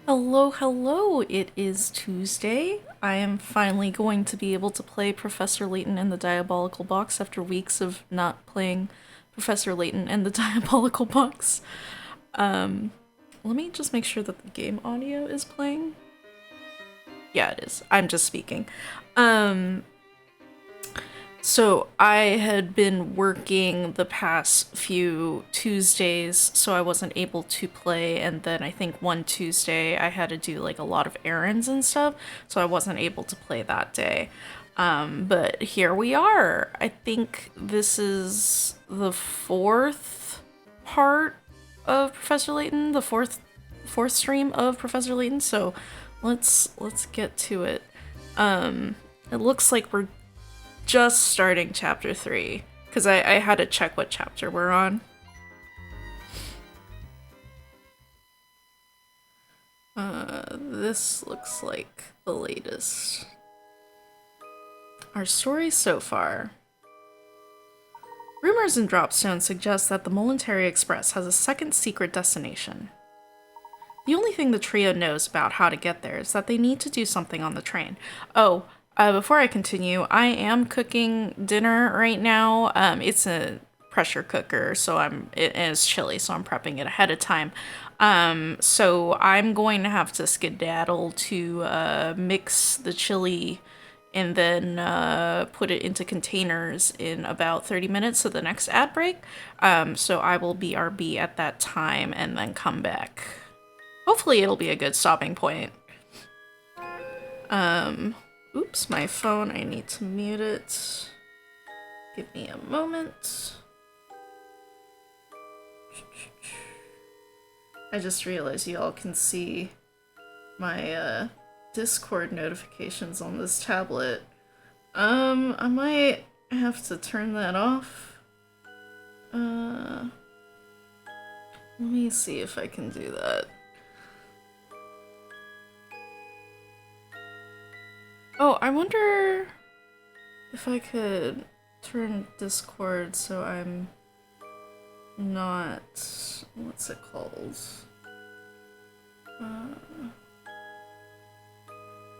Hello, hello! It is Tuesday. I am finally going to be able to play Professor Layton and the Diabolical Box after weeks of not playing Professor Layton and the Diabolical Box. Let me just make sure that the game audio is playing. Yeah, it is. I'm just speaking. So I had been working the past few Tuesdays, so I wasn't able to play, and then I think one Tuesday I had to do like a lot of errands and stuff, so I wasn't able to play that day. But here we are. I think this is the fourth part of Professor Layton, the fourth stream of Professor Layton, so let's get to it. It looks like we're just starting chapter 3, because I had to check what chapter we're on. This looks like the latest. Our story so far. Rumors in Dropstone suggest that the Momentary Express has a second secret destination. The only thing the trio knows about how to get there is that they need to do something on the train. Oh, before I continue, I am cooking dinner right now. It's a pressure cooker, so it is chilly, so I'm prepping it ahead of time. So I'm going to have to skedaddle to mix the chili and then put it into containers in about 30 minutes, so the next ad break. So I will BRB at that time and then come back. Hopefully it'll be a good stopping point. Oops, my phone, I need to mute it. Give me a moment. I just realized you all can see my Discord notifications on this tablet. I might have to turn that off. Let me see if I can do that. Oh, I wonder if I could turn Discord so I'm not... what's it called?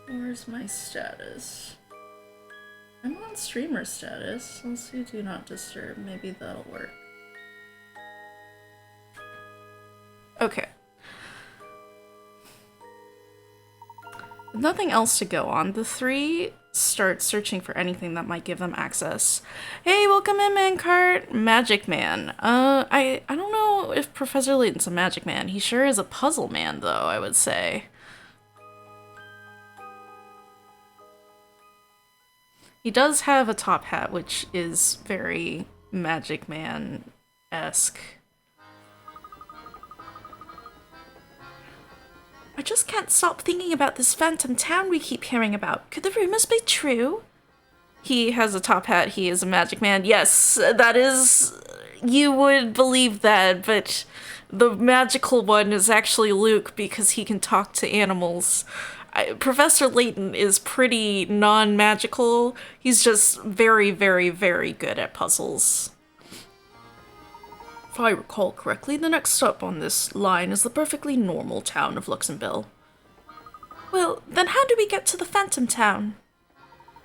Where's my status? I'm on streamer status. Let's see, do not disturb. Maybe that'll work. Okay. With nothing else to go on, the three start searching for anything that might give them access. Hey, welcome in, Mancart! Magic Man. I don't know if Professor Layton's a magic man. He sure is a puzzle man, though, I would say. He does have a top hat, which is very Magic Man-esque. I just can't stop thinking about this phantom town we keep hearing about. Could the rumors be true? He has a top hat, he is a magic man. Yes, that is... You would believe that, but the magical one is actually Luke because he can talk to animals. Professor Layton is pretty non-magical. He's just very, very, very good at puzzles. If I recall correctly, the next stop on this line is the perfectly normal town of Luxembourg. Well, then how do we get to the Phantom Town?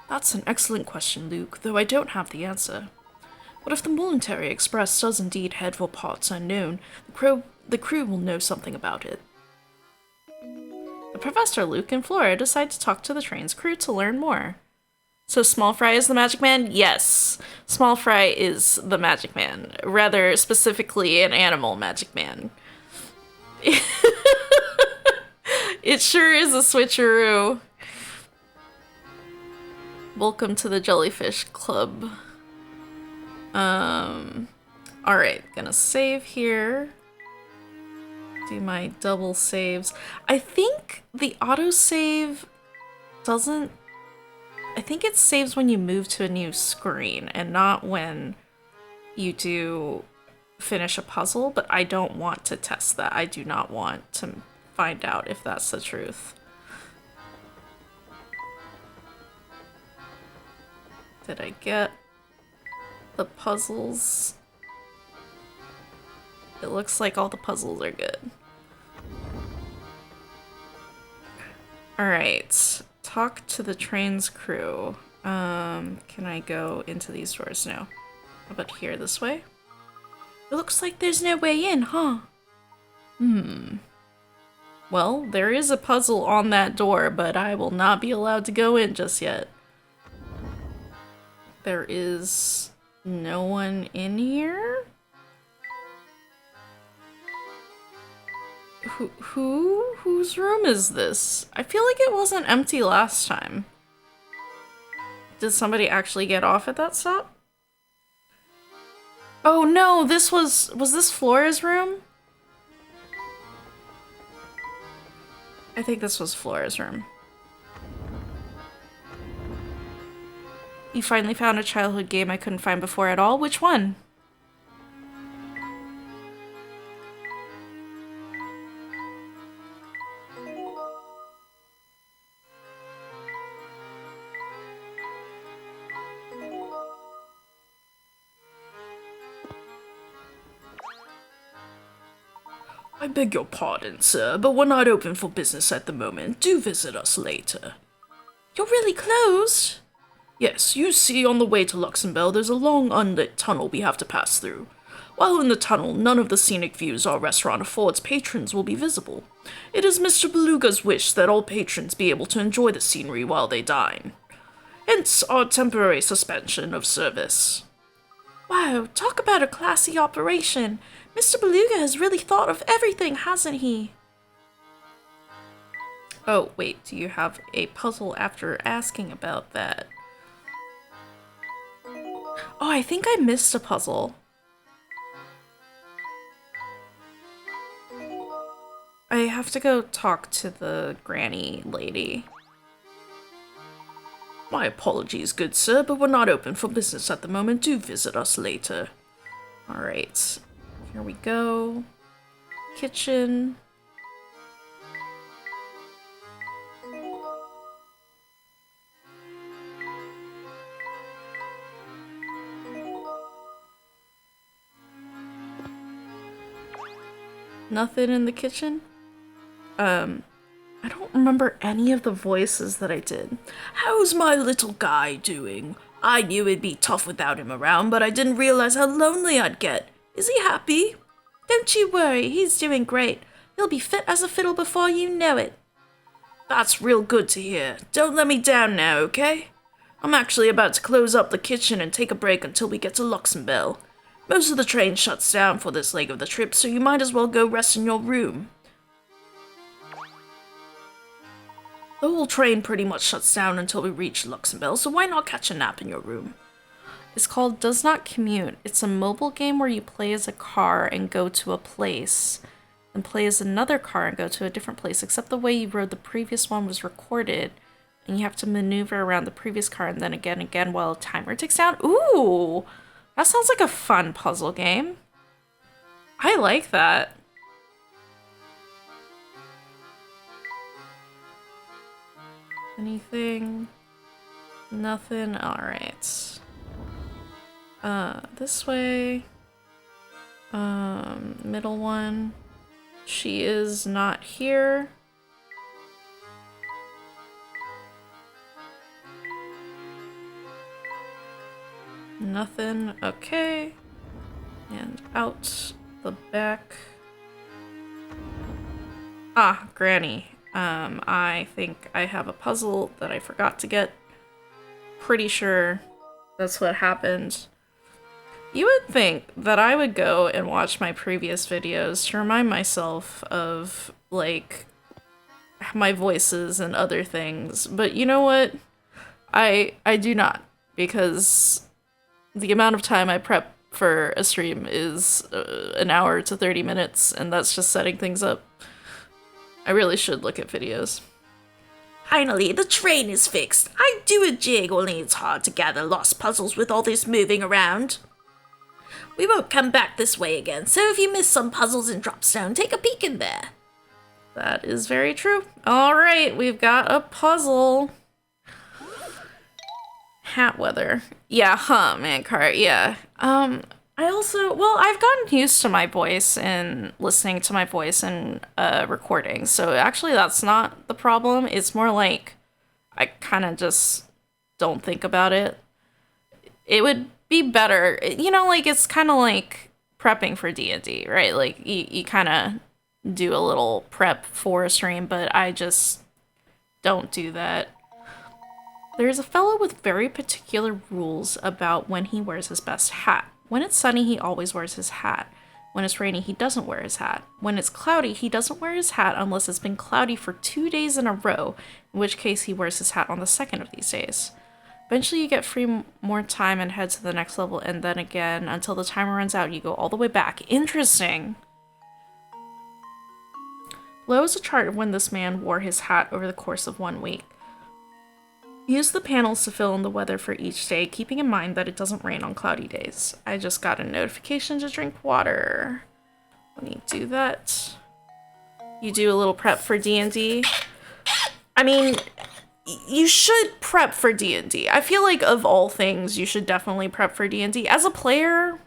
That's an excellent question, Luke, though I don't have the answer. What if the Voluntary Express does indeed head for parts unknown? The crew will know something about it. The Professor, Luke, and Flora decide to talk to the train's crew to learn more. So Small Fry is the Magic Man? Yes. Small Fry is the Magic Man. Rather specifically, an animal Magic Man. It sure is a switcheroo. Welcome to the Jellyfish Club. Alright, gonna save here. Do my double saves. I think the autosave doesn't... I think it saves when you move to a new screen and not when you do finish a puzzle, but I don't want to test that. I do not want to find out if that's the truth. Did I get the puzzles? It looks like all the puzzles are good. Alright. Talk to the train's crew. Can I go into these doors? No. How about here, this way? It looks like there's no way in, huh? Well, there is a puzzle on that door, but I will not be allowed to go in just yet. There is no one in here? Whose room is this? I feel like it wasn't empty last time. Did somebody actually get off at that stop? Oh no, was this Flora's room? I think this was Flora's room. You finally found a childhood game I couldn't find before at all? Which one? I beg your pardon, sir, but we're not open for business at the moment. Do visit us later. You're really closed? Yes, you see, on the way to Luxembourg, there's a long unlit tunnel we have to pass through. While in the tunnel, none of the scenic views our restaurant affords patrons will be visible. It is Mr. Beluga's wish that all patrons be able to enjoy the scenery while they dine. Hence our temporary suspension of service. Wow, talk about a classy operation. Mr. Beluga has really thought of everything, hasn't he? Oh, wait, do you have a puzzle after asking about that? Oh, I think I missed a puzzle. I have to go talk to the granny lady. My apologies, good sir, but we're not open for business at the moment. Do visit us later. Alright. Here we go. Kitchen. Nothing in the kitchen? I don't remember any of the voices that I did. How's my little guy doing? I knew it'd be tough without him around, but I didn't realize how lonely I'd get. Is he happy? Don't you worry, he's doing great. He'll be fit as a fiddle before you know it. That's real good to hear. Don't let me down now, okay? I'm actually about to close up the kitchen and take a break until we get to Luxembourg. Most of the train shuts down for this leg of the trip, so you might as well go rest in your room. The whole train pretty much shuts down until we reach Luxembourg, so why not catch a nap in your room? It's called Does Not Commute. It's a mobile game where you play as a car and go to a place, and play as another car and go to a different place, except the way you rode the previous one was recorded, and you have to maneuver around the previous car and then again while a timer ticks down. Ooh! That sounds like a fun puzzle game. I like that. Anything? Nothing? Alright. This way. Middle one. She is not here. Nothing. Okay. And out the back. Ah, Granny. I think I have a puzzle that I forgot to get. Pretty sure that's what happened. You would think that I would go and watch my previous videos to remind myself of, like, my voices and other things, but you know what? I do not, because the amount of time I prep for a stream is an hour to 30 minutes, and that's just setting things up. I really should look at videos. Finally, the train is fixed. I do a jig, only it's hard to gather lost puzzles with all this moving around. We won't come back this way again, so if you miss some puzzles in Dropstone, take a peek in there. That is very true. Alright, we've got a puzzle. Hat weather. Yeah, man, cart, yeah. I also, well, I've gotten used to my voice and listening to my voice and recording, so actually that's not the problem. It's more like I kind of just don't think about it. It would be better, you know, like it's kind of like prepping for D&D, right? Like you kind of do a little prep for a stream, but I just don't do that. There's a fellow with very particular rules about when he wears his best hat. When it's sunny, he always wears his hat. When it's rainy, he doesn't wear his hat. When it's cloudy, he doesn't wear his hat unless it's been cloudy for 2 days in a row, in which case he wears his hat on the second of these days. Eventually you get free more time and head to the next level, and then again, until the timer runs out, you go all the way back. Interesting! Below is a chart of when this man wore his hat over the course of 1 week. Use the panels to fill in the weather for each day, keeping in mind that it doesn't rain on cloudy days. I just got a notification to drink water. Let me do that. You do a little prep for D&D. I mean, you should prep for D&D. I feel like of all things, you should definitely prep for D&D. As a player,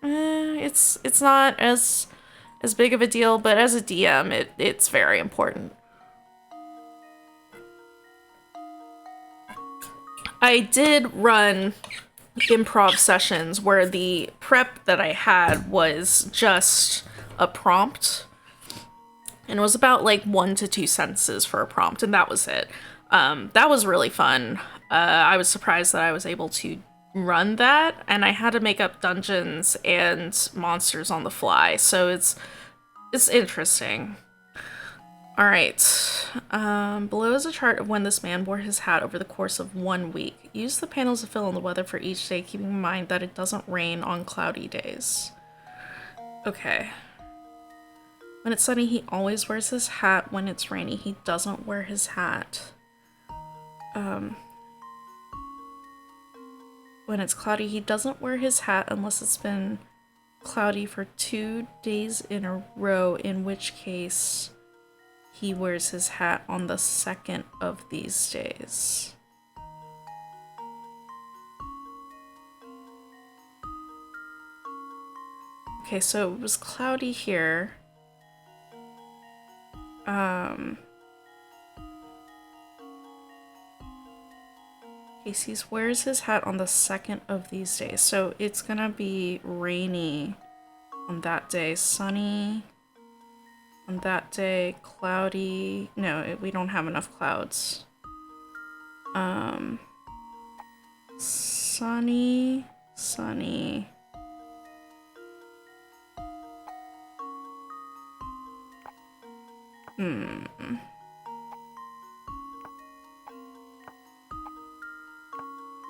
it's not as big of a deal, but as a DM, it's very important. I did run improv sessions where the prep that I had was just a prompt, and it was about like 1 to 2 sentences for a prompt, and that was it. That was really fun. I was surprised that I was able to run that, and I had to make up dungeons and monsters on the fly, so it's interesting. Alright, below is a chart of when this man wore his hat over the course of 1 week. Use the panels to fill in the weather for each day, keeping in mind that it doesn't rain on cloudy days. Okay. When it's sunny, he always wears his hat. When it's rainy, he doesn't wear his hat. When it's cloudy, he doesn't wear his hat unless it's been cloudy for 2 days in a row, in which case he wears his hat on the second of these days. Okay, so it was cloudy here. Casey wears his hat on the second of these days, so it's gonna be rainy on that day, sunny On that day, cloudy. No, we don't have enough clouds. Sunny, sunny.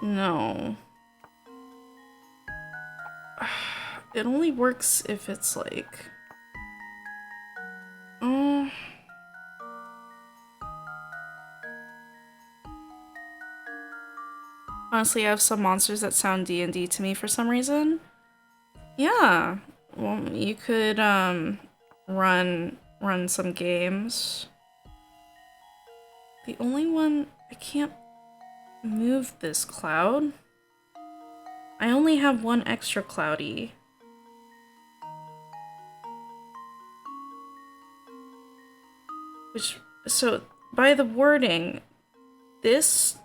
No. It only works if it's like... Honestly, I have some monsters that sound D&D to me for some reason. Yeah. Well, you could, run some games. The only one... I can't move this cloud. I only have one extra cloudy. Which... So, by the wording, this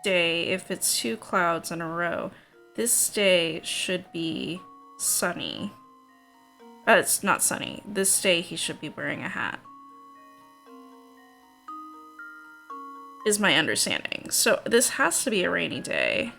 day, if it's 2 clouds in a row, this day should be sunny. It's not sunny. This day he should be wearing a hat. Is my understanding. So this has to be a rainy day.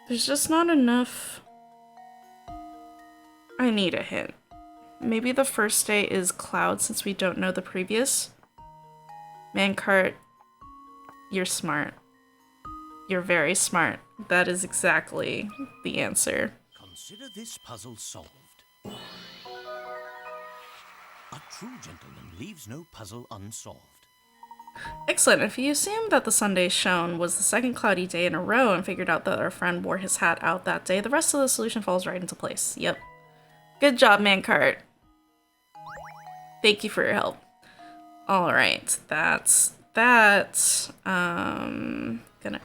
There's just not enough. I need a hint. Maybe the first day is cloud since we don't know the previous. Mancart, you're smart. You're very smart. That is exactly the answer. Consider this puzzle solved. A true gentleman leaves no puzzle unsolved. Excellent. If you assume that the Sunday shown was the second cloudy day in a row and figured out that our friend wore his hat out that day, the rest of the solution falls right into place. Yep. Good job, Mancart. Thank you for your help. Alright, that's that. Gonna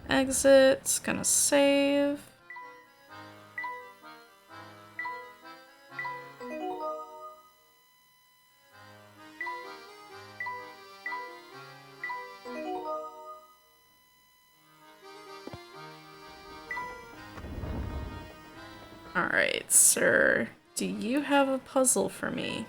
exit, gonna save. Alright, sir. Do you have a puzzle for me?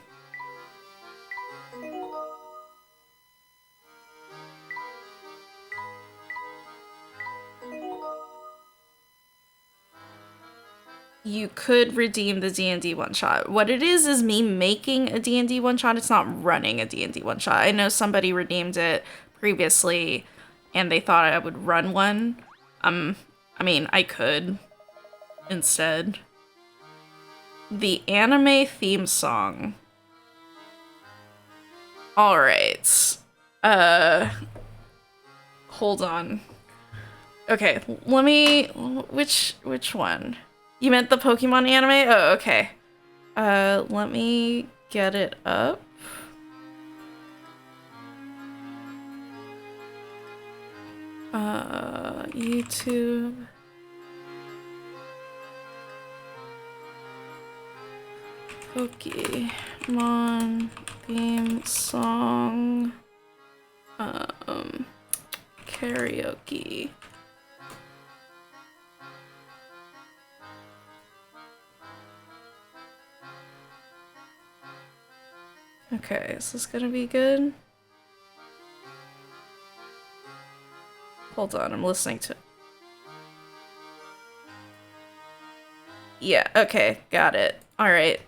You could redeem the D&D one-shot. What it is me making a D&D one-shot. It's not running a D&D one-shot. I know somebody redeemed it previously, and they thought I would run one. I mean, I could instead. The anime theme song. Alright. Hold on. Okay, let me... Which one? You meant the Pokemon anime? Oh, okay. Let me get it up. YouTube. Pokemon theme song. Karaoke. Okay, is this gonna be good? Hold on, I'm listening to... Yeah, okay, got it. Alright,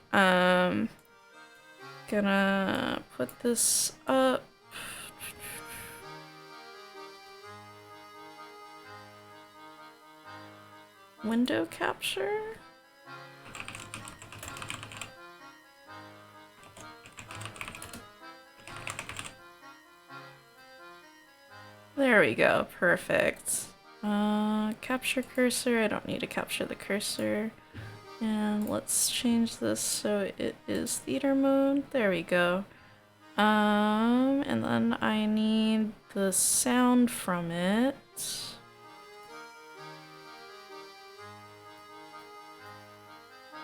gonna put this up. Window capture? There we go, perfect. Capture cursor, I don't need to capture the cursor. And let's change this so it is theater mode. There we go. And then I need the sound from it.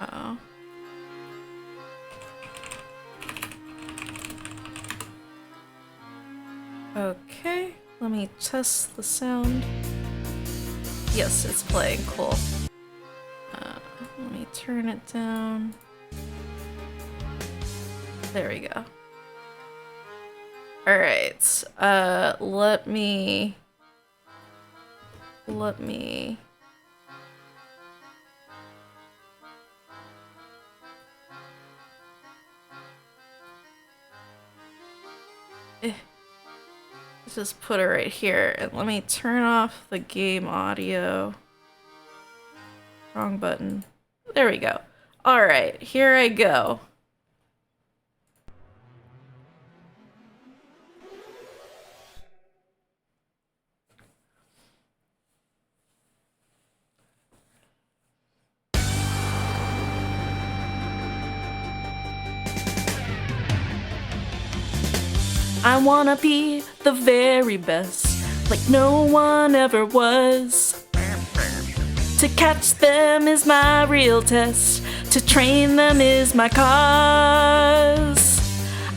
Uh-oh. Okay, let me test the sound. Yes, it's playing. Cool. Let me turn it down. There we go. Alright, let me... just put it right here, and let me turn off the game audio. Wrong button. There we go. Alright, here I go. I wanna be the very best, like no one ever was. To catch them is my real test, to train them is my cause.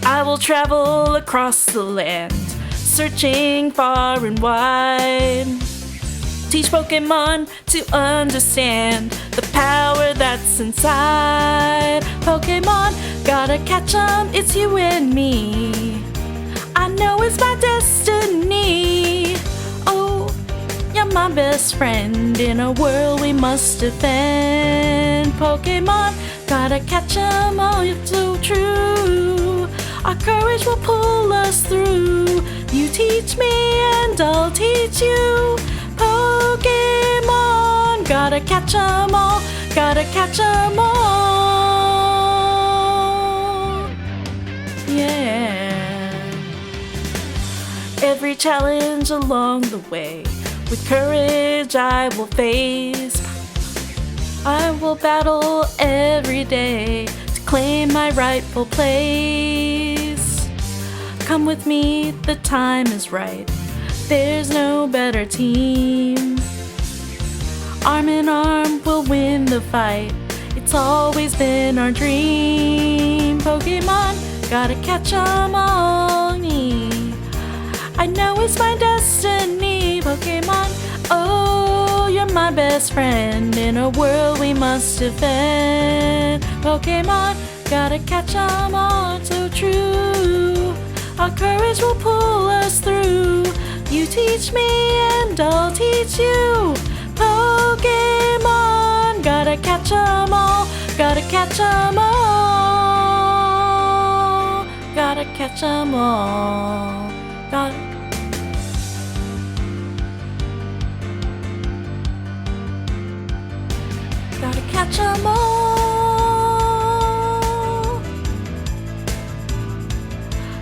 I will travel across the land, searching far and wide. Teach Pokemon to understand the power that's inside. Pokemon, gotta catch 'em, it's you and me. I know it's my destiny. Oh, you're my best friend in a world we must defend. Pokemon, gotta catch 'em all, you're so true. Our courage will pull us through. You teach me and I'll teach you. Pokemon, gotta catch 'em all, gotta catch 'em all. Yeah. Every challenge along the way, with courage I will face. I will battle every day to claim my rightful place. Come with me, the time is right. There's no better team. Arm in arm, we'll win the fight. It's always been our dream. Pokemon, gotta catch 'em all. I know it's my destiny. Pokemon, oh, you're my best friend in a world we must defend. Pokemon, gotta catch 'em all, so true. Our courage will pull us through. You teach me and I'll teach you. Pokemon, gotta catch 'em all, gotta catch 'em all. Gotta catch 'em all. Gotta catch 'em all.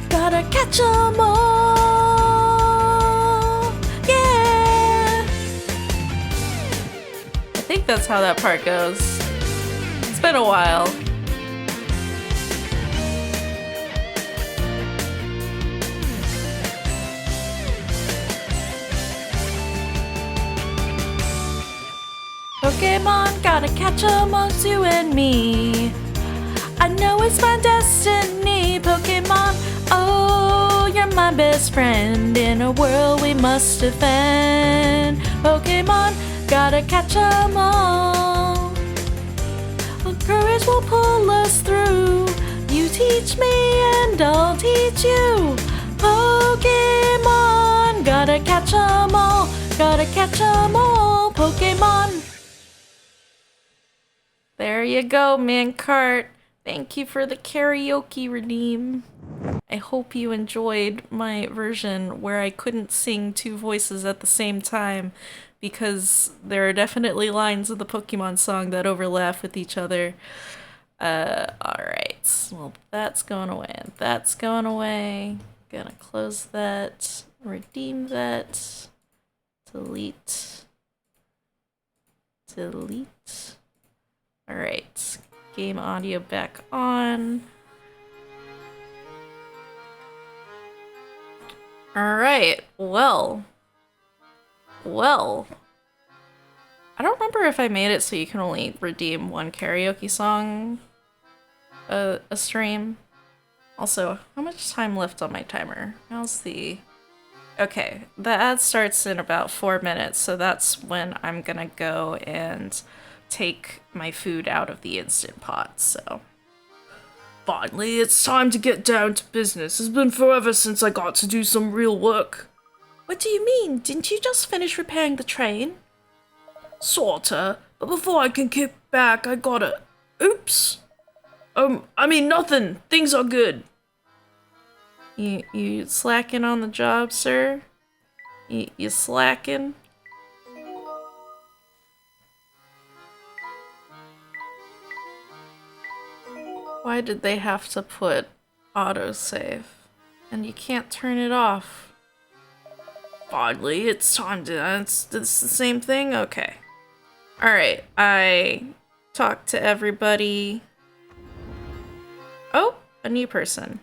Gotta catch 'em all. Yeah. I think that's how that part goes. It's been a while. Pokemon, gotta catch 'em all, it's you and me. I know it's my destiny. Pokemon, oh, you're my best friend in a world we must defend. Pokemon, gotta catch 'em all. Well, courage will pull us through. You teach me and I'll teach you. Pokemon, gotta catch 'em all, gotta catch 'em all. Pokemon. There you go, Mancart. Thank you for the karaoke redeem. I hope you enjoyed my version where I couldn't sing two voices at the same time, because there are definitely lines of the Pokemon song that overlap with each other. Alright. Well, that's going away, and that's going away. Gonna close that, redeem that, delete, delete. Alright, game audio back on. Alright, well. I don't remember if I made it so you can only redeem one karaoke song a stream. Also, how much time left on my timer? How's the... Okay, the ad starts in about 4 minutes, so that's when I'm gonna go and take my food out of the Instant Pot, so... Finally, it's time to get down to business. It's been forever since I got to do some real work. What do you mean? Didn't you just finish repairing the train? Sorta, but before I can kick back, I gotta... Oops! I mean nothing. Things are good. You slacking on the job, sir? You slacking? Why did they have to put autosave? And you can't turn it off. Finally, it's time to... It's the same thing? Okay. Alright, I talked to everybody. Oh, a new person.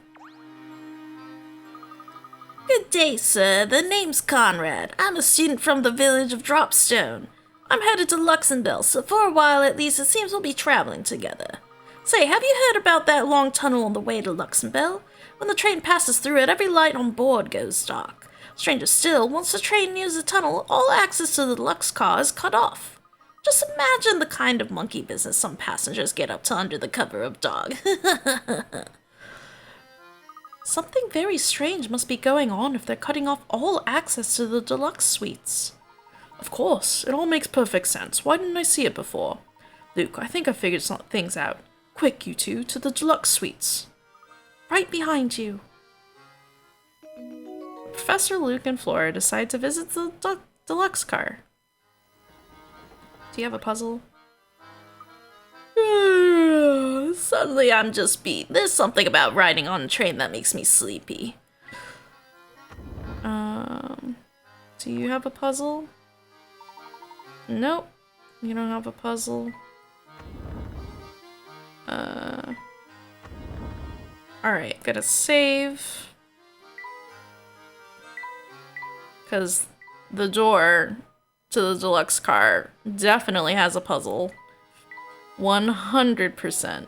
Good day, sir. The name's Conrad. I'm a student from the village of Dropstone. I'm headed to Luxembourg, so for a while at least it seems we'll be traveling together. Say, have you heard about that long tunnel on the way to Luxembourg? When the train passes through it, every light on board goes dark. Stranger still, once the train nears the tunnel, all access to the Lux car is cut off. Just imagine the kind of monkey business some passengers get up to under the cover of dog. Something very strange must be going on if they're cutting off all access to the deluxe suites. Of course, it all makes perfect sense. Why didn't I see it before? Luke, I think I figured some things out. Quick, you two, to the deluxe suites. Right behind you. Professor Luke and Flora decide to visit the deluxe car. Do you have a puzzle? Suddenly I'm just beat. There's something about riding on a train that makes me sleepy. Do you have a puzzle? Nope. You don't have a puzzle. Alright, gotta save. Because the door to the deluxe car definitely has a puzzle. 100%.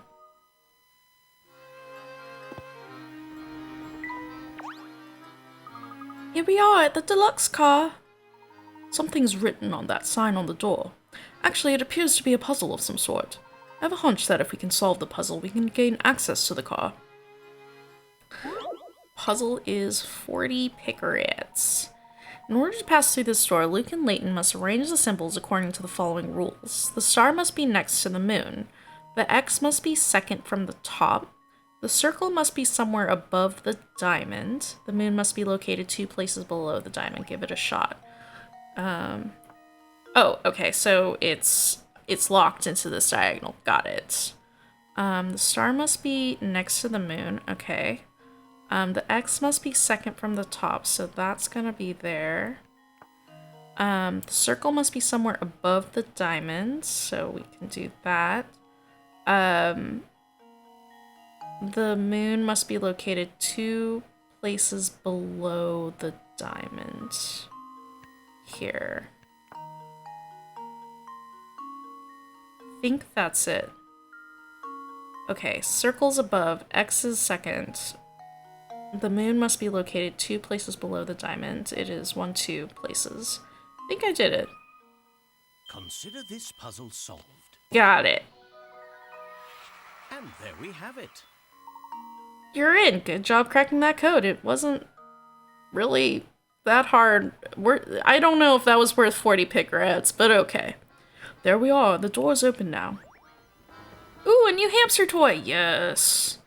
Here we are at the deluxe car. Something's written on that sign on the door. Actually, it appears to be a puzzle of some sort. I have a hunch that if we can solve the puzzle, we can gain access to the car. Puzzle is 40 picarets. In order to pass through this door, Luke and Layton must arrange the symbols according to the following rules. The star must be next to the moon. The X must be second from the top. The circle must be somewhere above the diamond. The moon must be located 2 places below the diamond. Give it a shot. Oh, okay, so it's locked into this diagonal. Got it. The star must be next to the moon. Okay. The X must be second from the top, so that's gonna be there. The circle must be somewhere above the diamond, so we can do that. The moon must be located 2 places below the diamond. Here. I think that's it. Okay, circle's above, X is second. The moon must be located 2 places below the diamond. It is 1, 2 places. I think I did it. Consider this puzzle solved. Got it. And there we have it. You're in. Good job cracking that code. It wasn't really that hard. I don't know if that was worth 40 picarets, but okay. There we are. The door's open now. Ooh, a new hamster toy. Yes.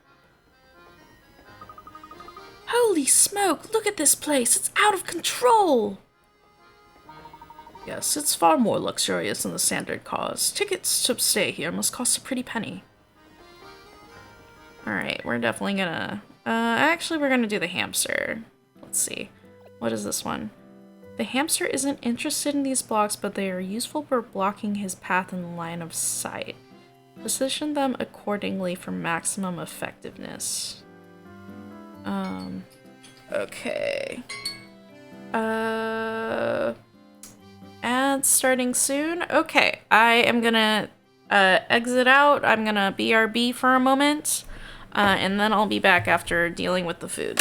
Holy smoke, look at this place. It's out of control. Yes, it's far more luxurious than the standard cars. Tickets to stay here must cost a pretty penny. Alright, we're definitely gonna... actually, we're gonna do the hamster. Let's see. What is this one? The hamster isn't interested in these blocks, but they are useful for blocking his path in line of sight. Position them accordingly for maximum effectiveness. Okay. Add That's starting soon. Okay, I am gonna exit out. I'm gonna BRB for a moment, and then I'll be back after dealing with the food.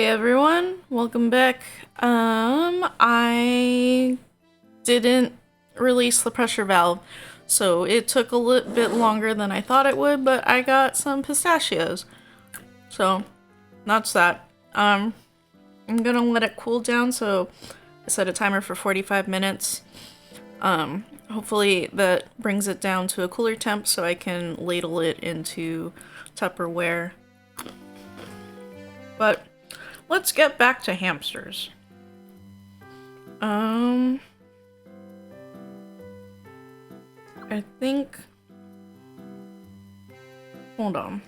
Hey everyone, welcome back. I didn't release the pressure valve, so it took a little bit longer than I thought it would, but I got some pistachios. So, that's that. I'm gonna let it cool down, so I set a timer for 45 minutes. Hopefully that brings it down to a cooler temp so I can ladle it into Tupperware. But let's get back to hamsters. I think... Hold on.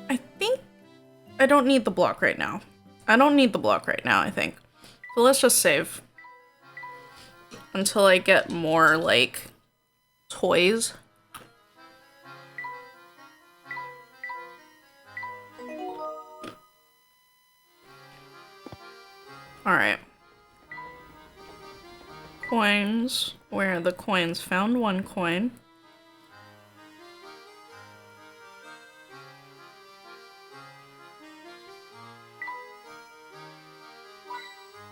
I think I don't need the block right now. I think. So let's just save. Until I get more, like, toys. Alright. Coins. Where are the coins? Found one coin.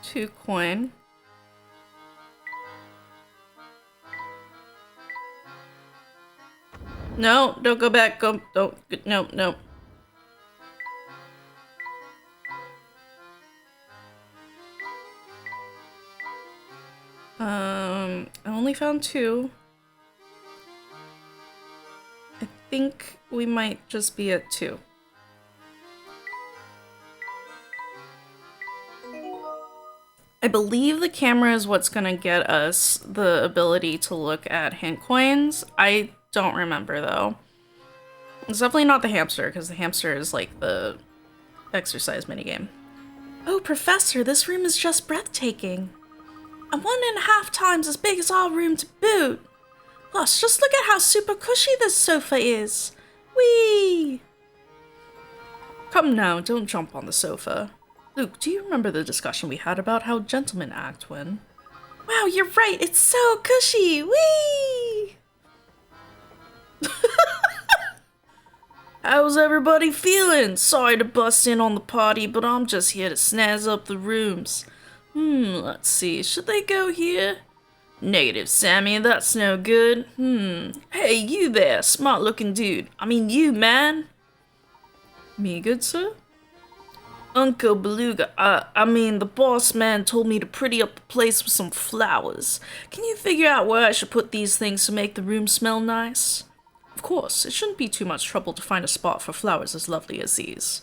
Two coin. No, don't go back. Don't. No. I only found two. I think we might just be at two. I believe the camera is what's gonna get us the ability to look at hint coins. I don't remember though. It's definitely not the hamster, because the hamster is like the exercise minigame. Oh, Professor, this room is just breathtaking. And 1.5 times as big as our room to boot. Plus, just look at how super cushy this sofa is. Whee! Come now, don't jump on the sofa. Luke, do you remember the discussion we had about how gentlemen act when... Wow, you're right, it's so cushy! Whee! How's everybody feeling? Sorry to bust in on the party, but I'm just here to snazz up the rooms. Let's see, should they go here? Negative, Sammy, that's no good. Hey, you there, smart looking dude. I mean you, man. Me, good sir? Uncle Beluga, I mean, the boss man told me to pretty up the place with some flowers. Can you figure out where I should put these things to make the room smell nice? Of course, it shouldn't be too much trouble to find a spot for flowers as lovely as these.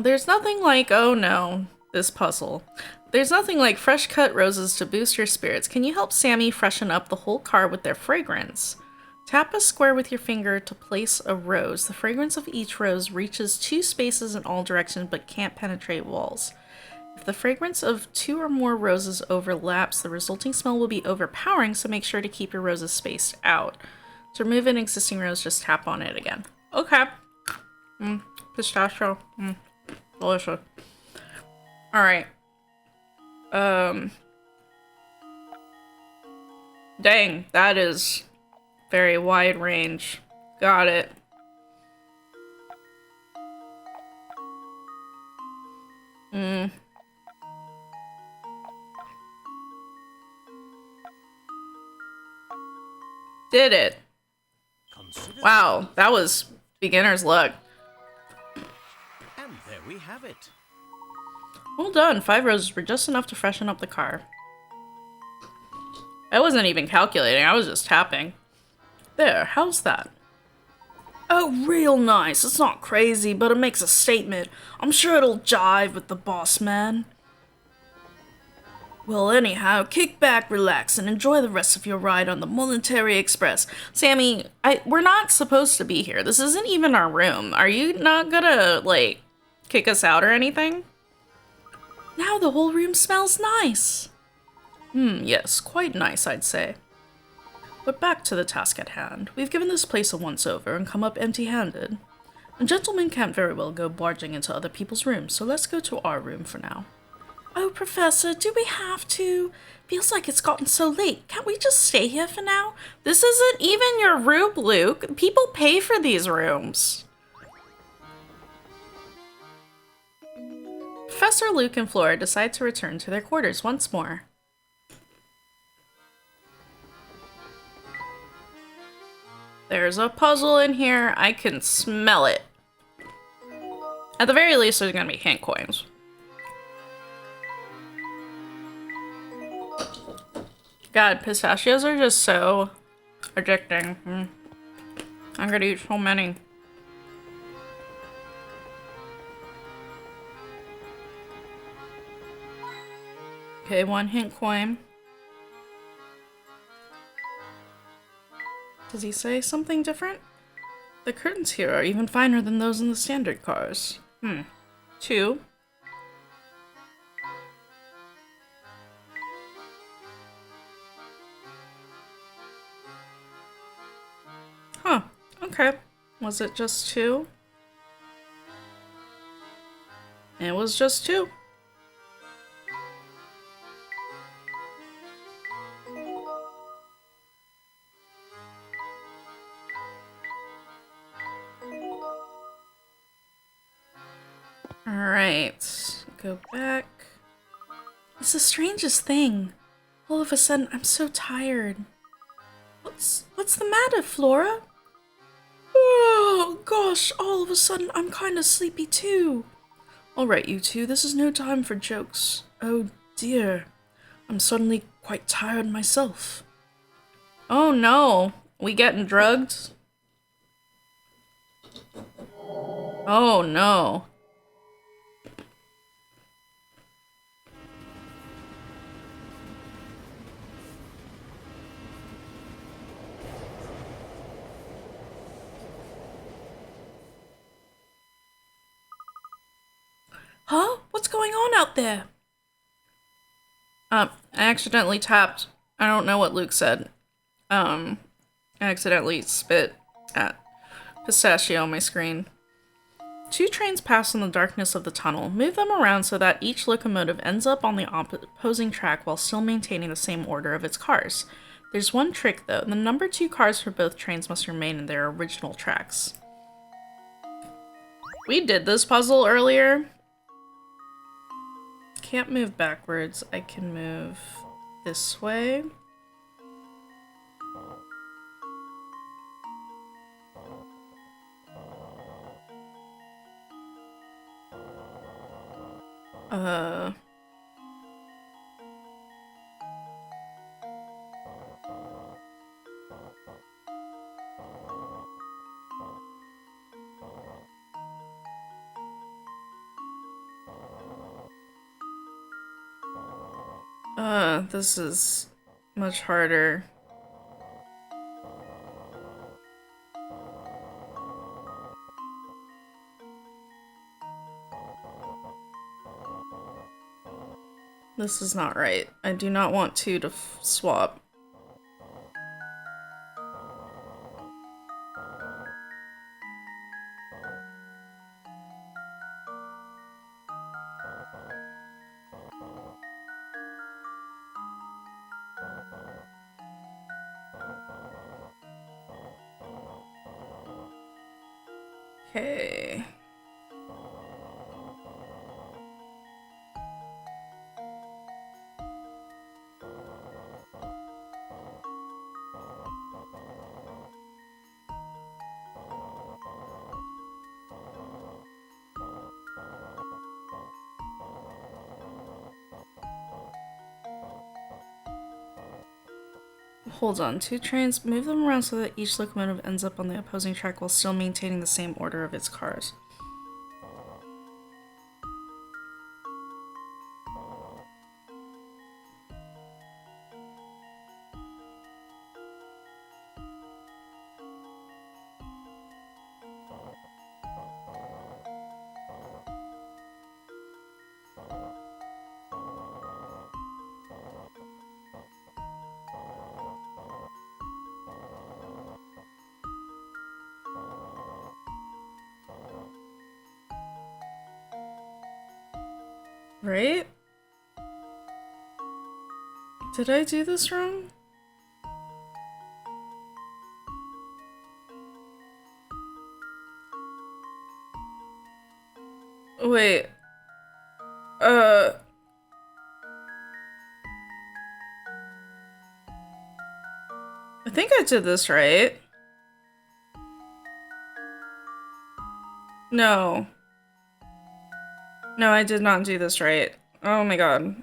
There's nothing like, oh no, this puzzle. There's nothing like fresh cut roses to boost your spirits. Can you help Sammy freshen up the whole car with their fragrance? Tap a square with your finger to place a rose. The fragrance of each rose reaches 2 spaces in all directions but can't penetrate walls. If the fragrance of 2 or more roses overlaps, the resulting smell will be overpowering, so make sure to keep your roses spaced out. To remove an existing rose, just tap on it again. Okay. Pistachio. Delicious. Alright. Dang, that is very wide range. Got it. Did it. Wow, that was beginner's luck. And there we have it. Well done. 5 roses were just enough to freshen up the car. I wasn't even calculating, I was just tapping. There, how's that? Oh, real nice. It's not crazy, but it makes a statement. I'm sure it'll jive with the boss man. Well, anyhow, kick back, relax, and enjoy the rest of your ride on the Military Express. Sammy, we're not supposed to be here. This isn't even our room. Are you not gonna, like, kick us out or anything? Now the whole room smells nice. Yes, quite nice, I'd say. But back to the task at hand. We've given this place a once-over and come up empty-handed. A gentleman can't very well go barging into other people's rooms, so let's go to our room for now. Oh, Professor, do we have to? Feels like it's gotten so late. Can't we just stay here for now? This isn't even your room, Luke. People pay for these rooms. Professor Luke and Flora decide to return to their quarters once more. There's a puzzle in here. I can smell it. At the very least, there's gonna be hint coins. God, pistachios are just so addicting. I'm gonna eat so many. Okay, one hint coin. Does he say something different? The curtains here are even finer than those in the standard cars. Two. Huh. Okay. Was it just two? It was just two. Alright. Go back. It's the strangest thing. All of a sudden, I'm so tired. What's the matter, Flora? Oh, gosh, all of a sudden, I'm kinda sleepy too. Alright, you two, this is no time for jokes. Oh dear. I'm suddenly quite tired myself. Oh no. We getting drugged? Oh no. Huh? What's going on out there? I accidentally tapped. I don't know what Luke said. I accidentally spit at pistachio on my screen. Two trains pass in the darkness of the tunnel. Move them around so that each locomotive ends up on the opposing track while still maintaining the same order of its cars. There's one trick though. The number 2 cars for both trains must remain in their original tracks. We did this puzzle earlier. Can't move backwards. I can move this way. This is much harder. This is not right. I do not want two to swap. Okay. Hold on, 2 trains, move them around so that each locomotive ends up on the opposing track while still maintaining the same order of its cars. Right? Did I do this wrong? Wait. I think I did this right. No. No, I did not do this right. Oh my god.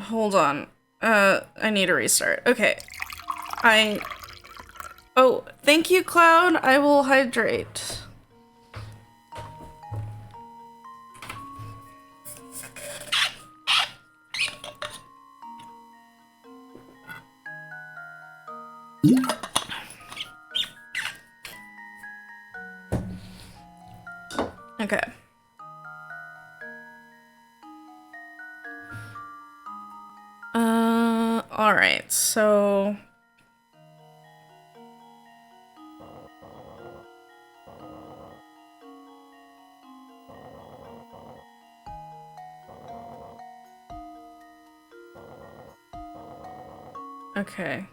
Hold on. I need a restart. Okay. Oh, thank you, Cloud. I will hydrate. Okay. Alright, so... Okay.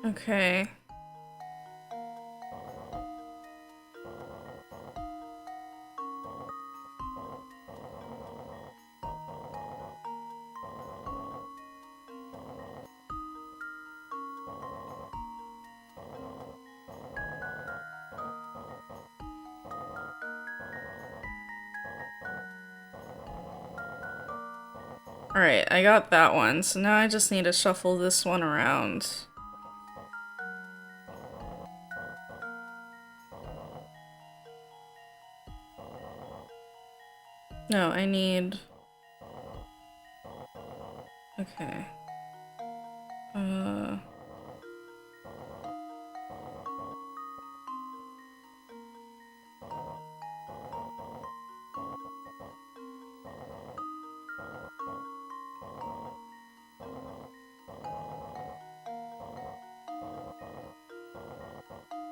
Okay. Alright, I got that one, so now I just need to shuffle this one around. No, I need... Okay.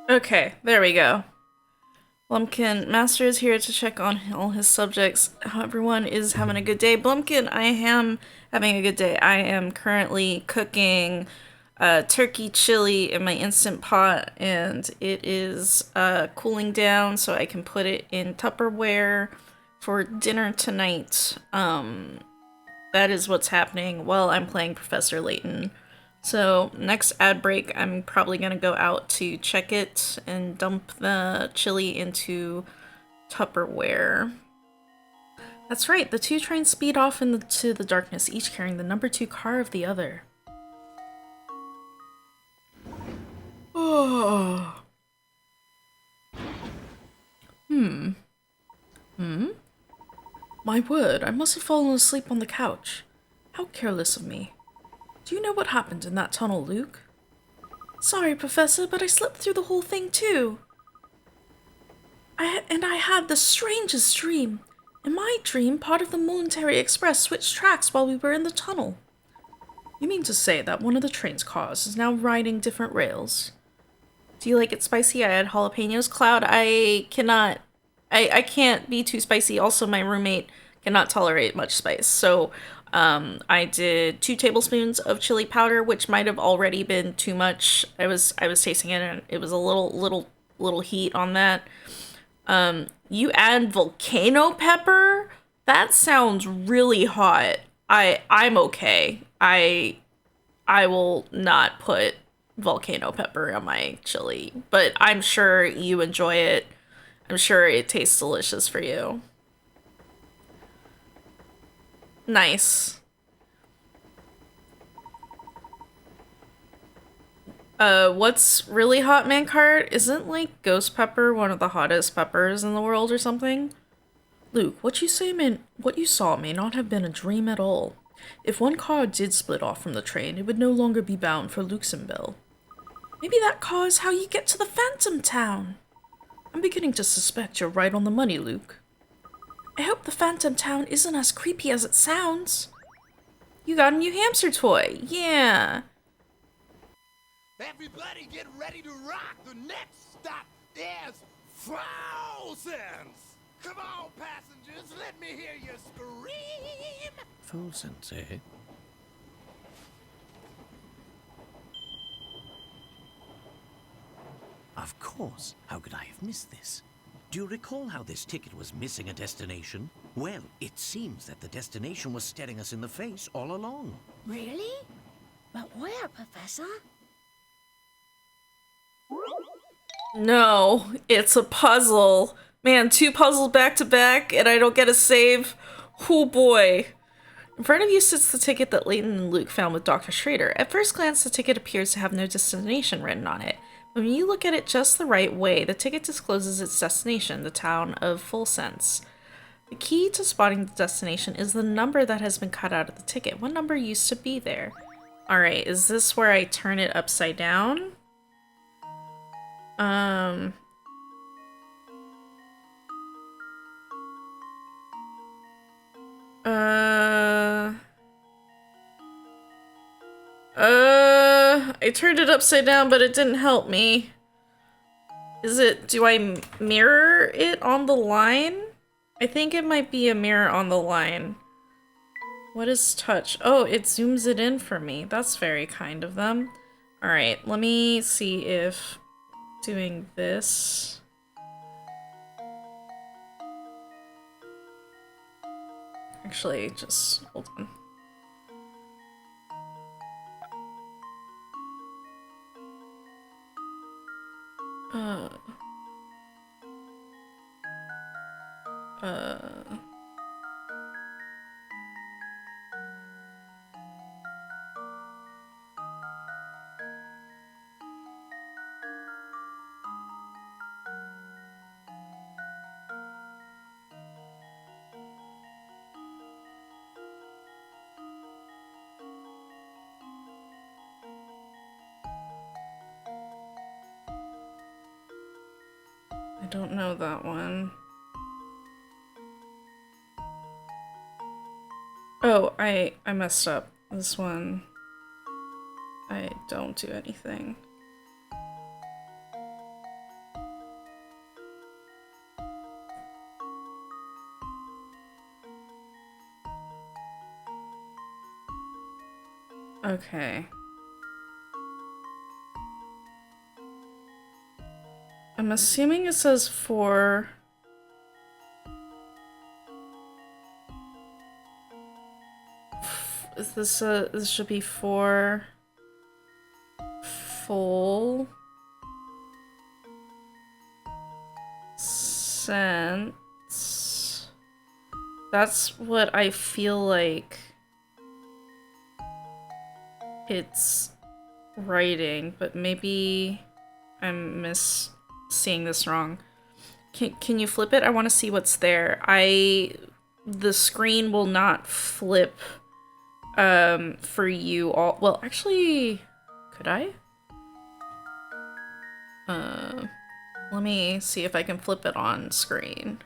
Okay, there we go. Blumpkin, Master is here to check on all his subjects. How everyone is having a good day. Blumpkin, I am having a good day. I am currently cooking turkey chili in my Instant Pot, and it is cooling down so I can put it in Tupperware for dinner tonight. That is what's happening while I'm playing Professor Layton. So next ad break, I'm probably gonna go out to check it and dump the chili into Tupperware. That's right, the two trains speed off into the darkness, each carrying the number 2 car of the other. Oh. My word, I must have fallen asleep on the couch. How careless of me. Do you know what happened in that tunnel, Luke? Sorry, Professor, but I slept through the whole thing too. I had the strangest dream. In my dream, part of the Momentary Express switched tracks while we were in the tunnel. You mean to say that one of the train's cars is now riding different rails? Do you like it spicy? I had jalapenos. Cloud, I can't be too spicy. Also, my roommate cannot tolerate much spice. So, I did 2 tablespoons of chili powder, which might have already been too much. I was tasting it and it was a little little heat on that. You add volcano pepper? That sounds really hot. I'm okay. I will not put volcano pepper on my chili, but I'm sure you enjoy it. I'm sure it tastes delicious for you. Nice. What's really hot, Mancart? Isn't like ghost pepper one of the hottest peppers in the world or something? Luke, what you saw may not have been a dream at all. If one car did split off from the train, it would no longer be bound for Luxemville. Maybe that car is how you get to the Phantom Town. I'm beginning to suspect you're right on the money, Luke. I hope the Phantom Town isn't as creepy as it sounds. You got a new hamster toy. Yeah. Everybody get ready to rock! The next stop is Frozen! Come on, passengers, let me hear you scream! Full sense, eh? Of course. How could I have missed this? Do you recall how this ticket was missing a destination? Well, it seems that the destination was staring us in the face all along. Really? But where, Professor? No, it's a puzzle. Man, two puzzles back to back, and I don't get a save. Oh boy. In front of you sits the ticket that Layton and Luke found with Dr. Schrader. At first glance, the ticket appears to have no destination written on it. But when you look at it just the right way, the ticket discloses its destination, the town of Full Sense. The key to spotting the destination is the number that has been cut out of the ticket. What number used to be there? Alright, is this where I turn it upside down? I turned it upside down, but it didn't help me. Do I mirror it on the line? I think it might be a mirror on the line. What is touch? Oh, it zooms it in for me. That's very kind of them. Alright, let me see if doing this. Actually, just hold on. I don't know that one. Oh, I messed up. This one, I don't do anything. Okay. I'm assuming it says 4. Is this this should be 4 full cents. That's what I feel like it's writing, but maybe I'm seeing this wrong. Can you flip it? I want to see what's there. The screen will not flip for you all. Well, actually, could I? Let me see if I can flip it on screen.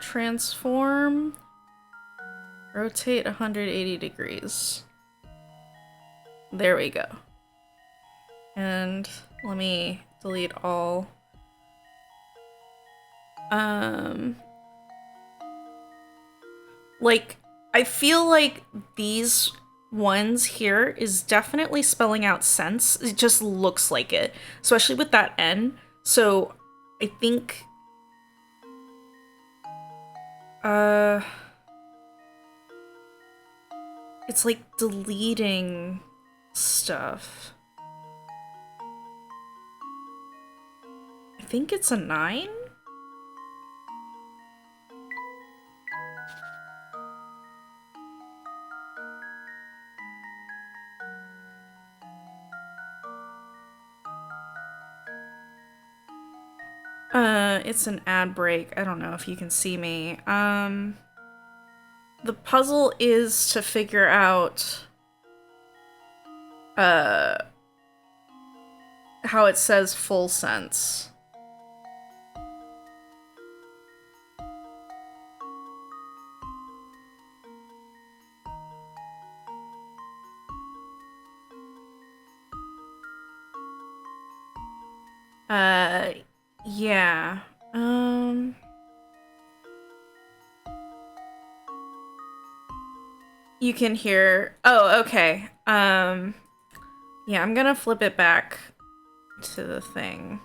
Transform. Rotate 180 degrees. There we go. And let me delete all. Like, I feel like these ones here is definitely spelling out sense. It just looks like it, especially with that N. So I think it's like deleting stuff. I think it's a 9. It's an ad break. I don't know if you can see me. The puzzle is to figure out how it says full sense. Yeah. You can hear. Oh, okay. Yeah, I'm gonna flip it back to the thing.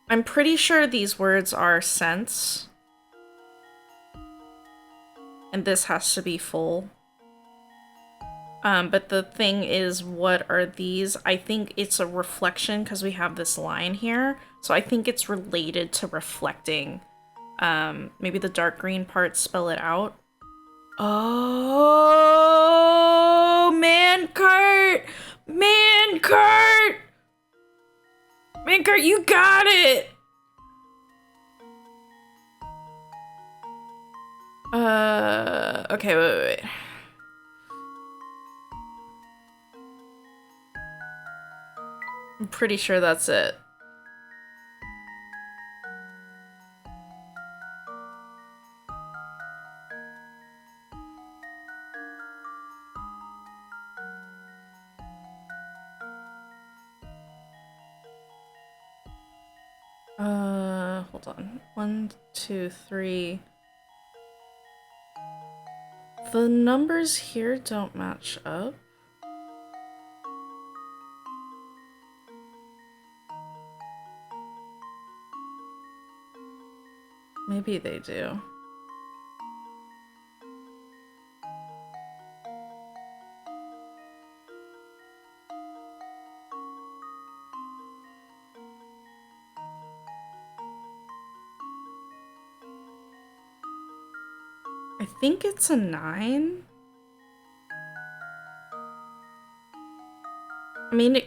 I'm pretty sure these words are sense. And this has to be full. But the thing is, what are these? I think it's a reflection because we have this line here. So I think it's related to reflecting. Maybe the dark green parts spell it out. Oh, Mancart! Mancart! Mancart, you got it! Okay, wait. I'm pretty sure that's it. Hold on. 1, 2, 3. The numbers here don't match up. Maybe they do. I think it's a 9. I mean,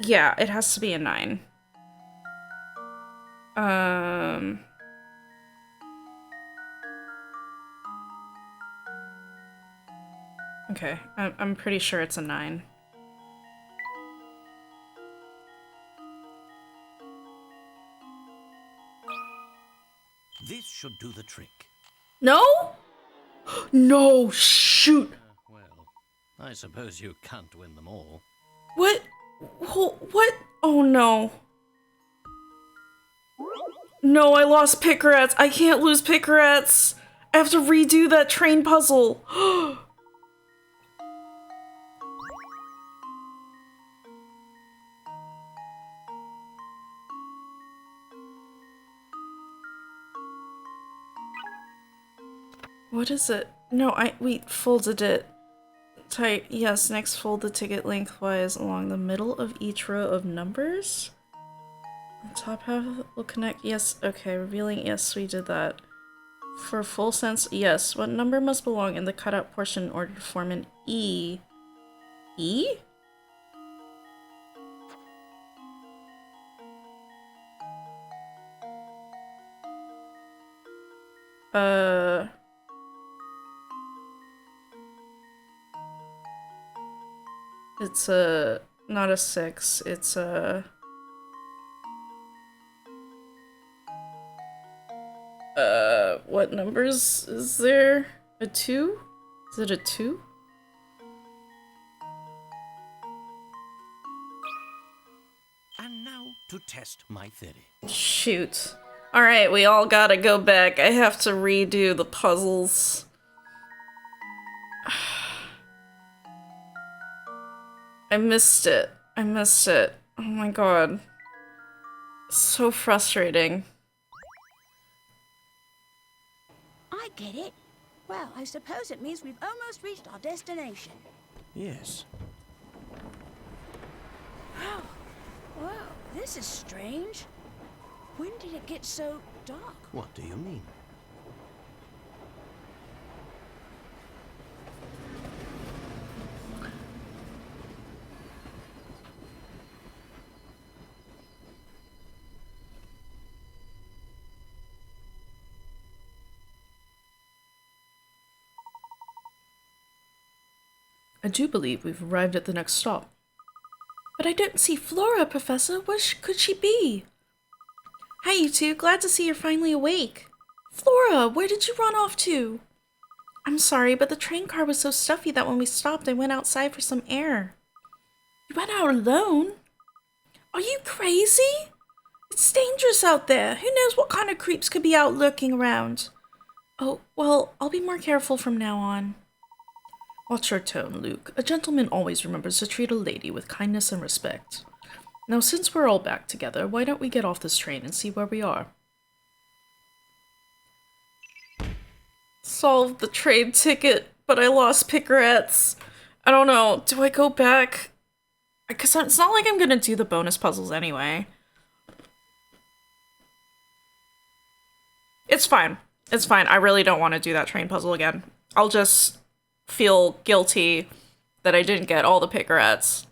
yeah, it has to be a 9. Okay, I'm pretty sure it's a 9. This should do the trick. No? No, shoot. Well, I suppose you can't win them all. What? What? Oh no. No, I lost Pickerats. I can't lose Pickerats. I have to redo that train puzzle. What is it? No, we folded it. Tight. Yes, next fold the ticket lengthwise along the middle of each row of numbers. The top half will connect. Yes, okay, revealing. Yes, we did that. For full sense, yes. What number must belong in the cutout portion in order to form an E? E? It's not a 6, it's a... what numbers is there? A 2? Is it a 2? And now to test my theory. Shoot. Alright, we all gotta go back. I have to redo the puzzles. I missed it. I missed it. Oh my god. So frustrating. I get it. Well, I suppose it means we've almost reached our destination. Yes. Whoa, this is strange. When did it get so dark? What do you mean? I do believe we've arrived at the next stop. But I don't see Flora, Professor. Where could she be? Hi, you two. Glad to see you're finally awake. Flora, where did you run off to? I'm sorry, but the train car was so stuffy that when we stopped, I went outside for some air. You went out alone? Are you crazy? It's dangerous out there. Who knows what kind of creeps could be out lurking around? Oh, well, I'll be more careful from now on. Watch your tone, Luke. A gentleman always remembers to treat a lady with kindness and respect. Now, since we're all back together, why don't we get off this train and see where we are? Solved the train ticket, but I lost picarettes. I don't know. Do I go back? Because it's not like I'm gonna do the bonus puzzles anyway. It's fine. It's fine. I really don't want to do that train puzzle again. I'll just feel guilty that I didn't get all the picarettes.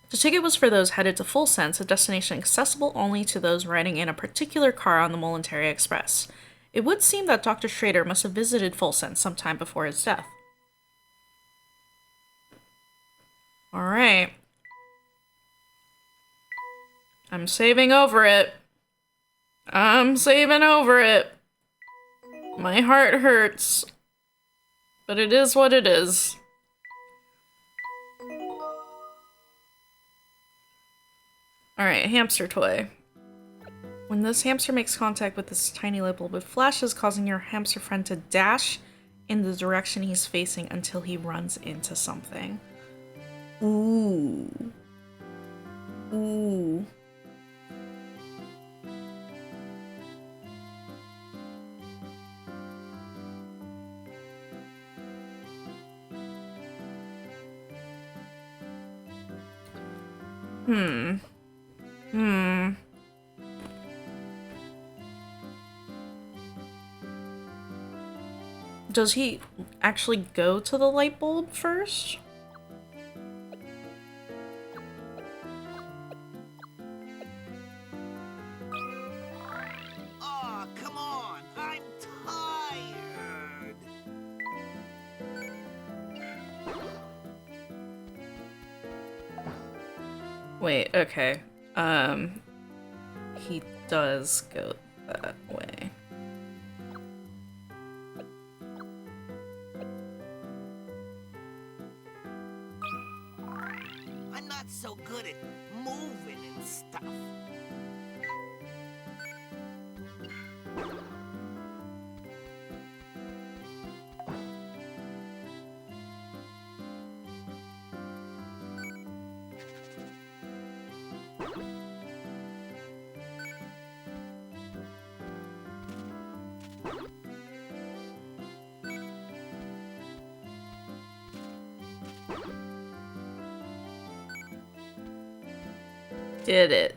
The ticket was for those headed to Full Sense, a destination accessible only to those riding in a particular car on the Voluntary Express. It would seem that Dr. Schrader must have visited Full Sense sometime before his death. Alright. I'm saving over it. I'm saving over it. My heart hurts. But it is what it is. Alright, hamster toy. When this hamster makes contact with this tiny light bulb, it flashes, causing your hamster friend to dash in the direction he's facing until he runs into something. Ooh. Ooh. Does he actually go to the light bulb first? Oh, come on. I'm tired. Wait, okay. He does go that way. I'm not so good at moving and stuff. Did it.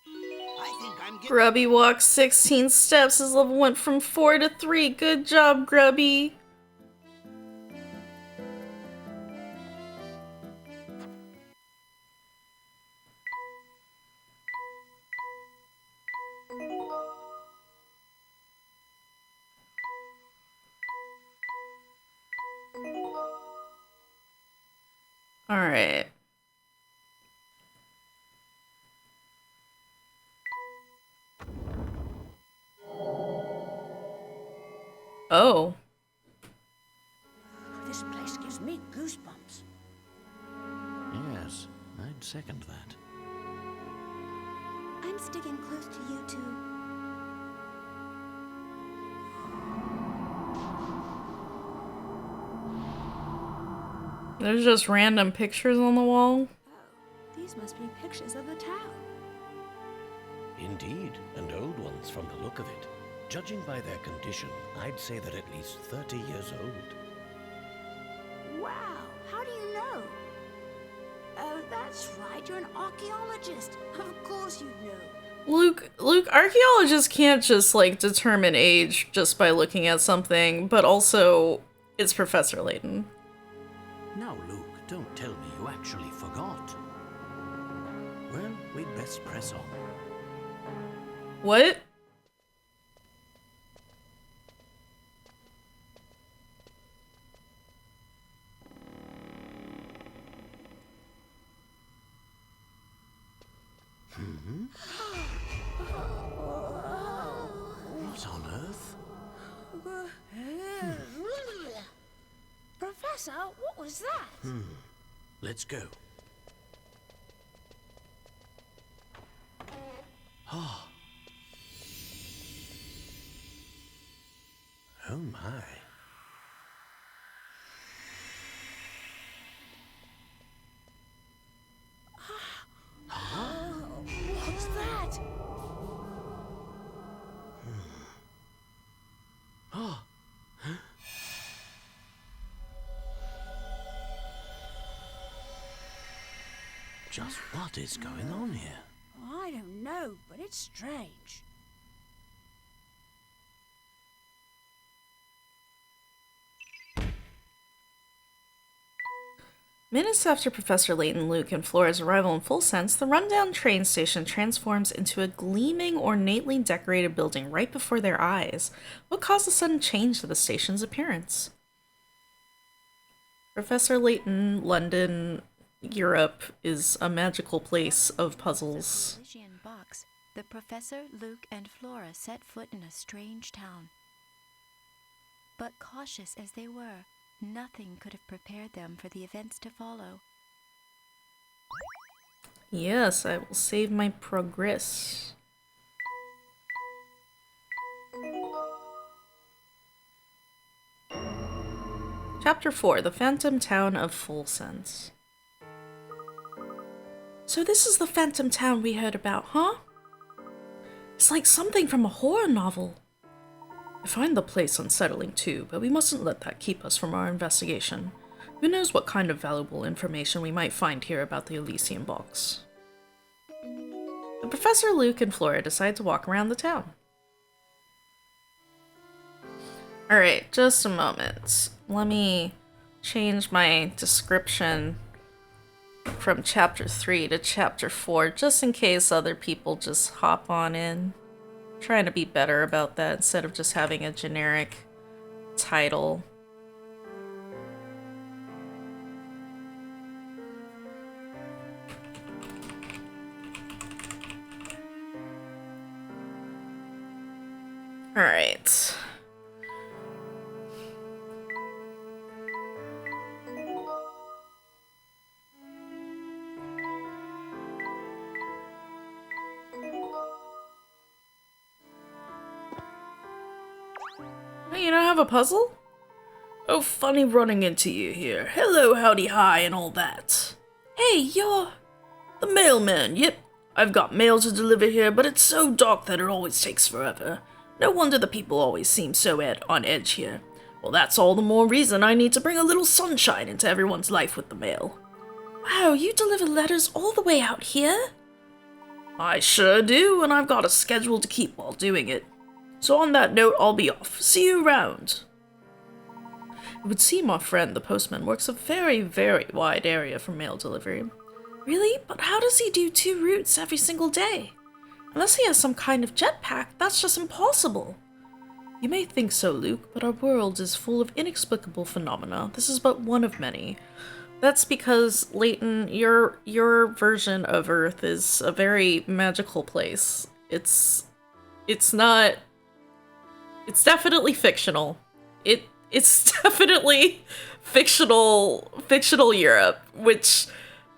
I think I'm getting... Grubby walked 16 steps. His level went from 4 to 3. Good job, Grubby. Alright. Oh. This place gives me goosebumps. Yes, I'd second that. I'm sticking close to you two. There's just random pictures on the wall. Oh, these must be pictures of the town. Indeed, and old ones from the look of it. Judging by their condition, I'd say they're at least 30 years old. Wow, how do you know? Oh, that's right, you're an archaeologist. Of course you'd know. Luke, archaeologists can't just, like, determine age just by looking at something, but also, it's Professor Layton. Now, Luke, don't tell me you actually forgot. Well, we'd best press on. What? What on earth? Professor, what was that? Let's go. Ah. Oh my. What's that? Ah. Just what is going on here? I don't know, but it's strange. Minutes after Professor Layton, Luke, and Flora's arrival in Full Sense, the rundown train station transforms into a gleaming, ornately decorated building right before their eyes. What caused the sudden change to the station's appearance? Professor Layton, London, Europe is a magical place of puzzles. Diabolical Box, the Professor, Luke, and Flora set foot in a strange town. But cautious as they were, nothing could have prepared them for the events to follow. Yes, I will save my progress. Chapter 4, The Phantom Town of Full Sense. So this is the Phantom Town we heard about, huh? It's like something from a horror novel. I find the place unsettling too, but we mustn't let that keep us from our investigation. Who knows what kind of valuable information we might find here about the Elysian Box. The Professor, Luke, and Flora decide to walk around the town. Alright, just a moment. Let me change my description from chapter 3 to chapter 4, just in case other people just hop on in. Trying to be better about that instead of just having a generic title. All right. You don't have a puzzle? Oh, funny running into you here. Hello, howdy, hi, and all that. Hey, you're the mailman. Yep, I've got mail to deliver here, but it's so dark that it always takes forever. No wonder the people always seem so on edge here. Well, that's all the more reason I need to bring a little sunshine into everyone's life with the mail. Wow, you deliver letters all the way out here? I sure do, and I've got a schedule to keep while doing it. So on that note, I'll be off. See you around. It would seem our friend, the postman, works a very, very wide area for mail delivery. Really? But how does he do 2 routes every single day? Unless he has some kind of jetpack, that's just impossible. You may think so, Luke, but our world is full of inexplicable phenomena. This is but one of many. That's because, Layton, your version of Earth is a very magical place. It's not... It's definitely fictional. It's definitely fictional Europe, which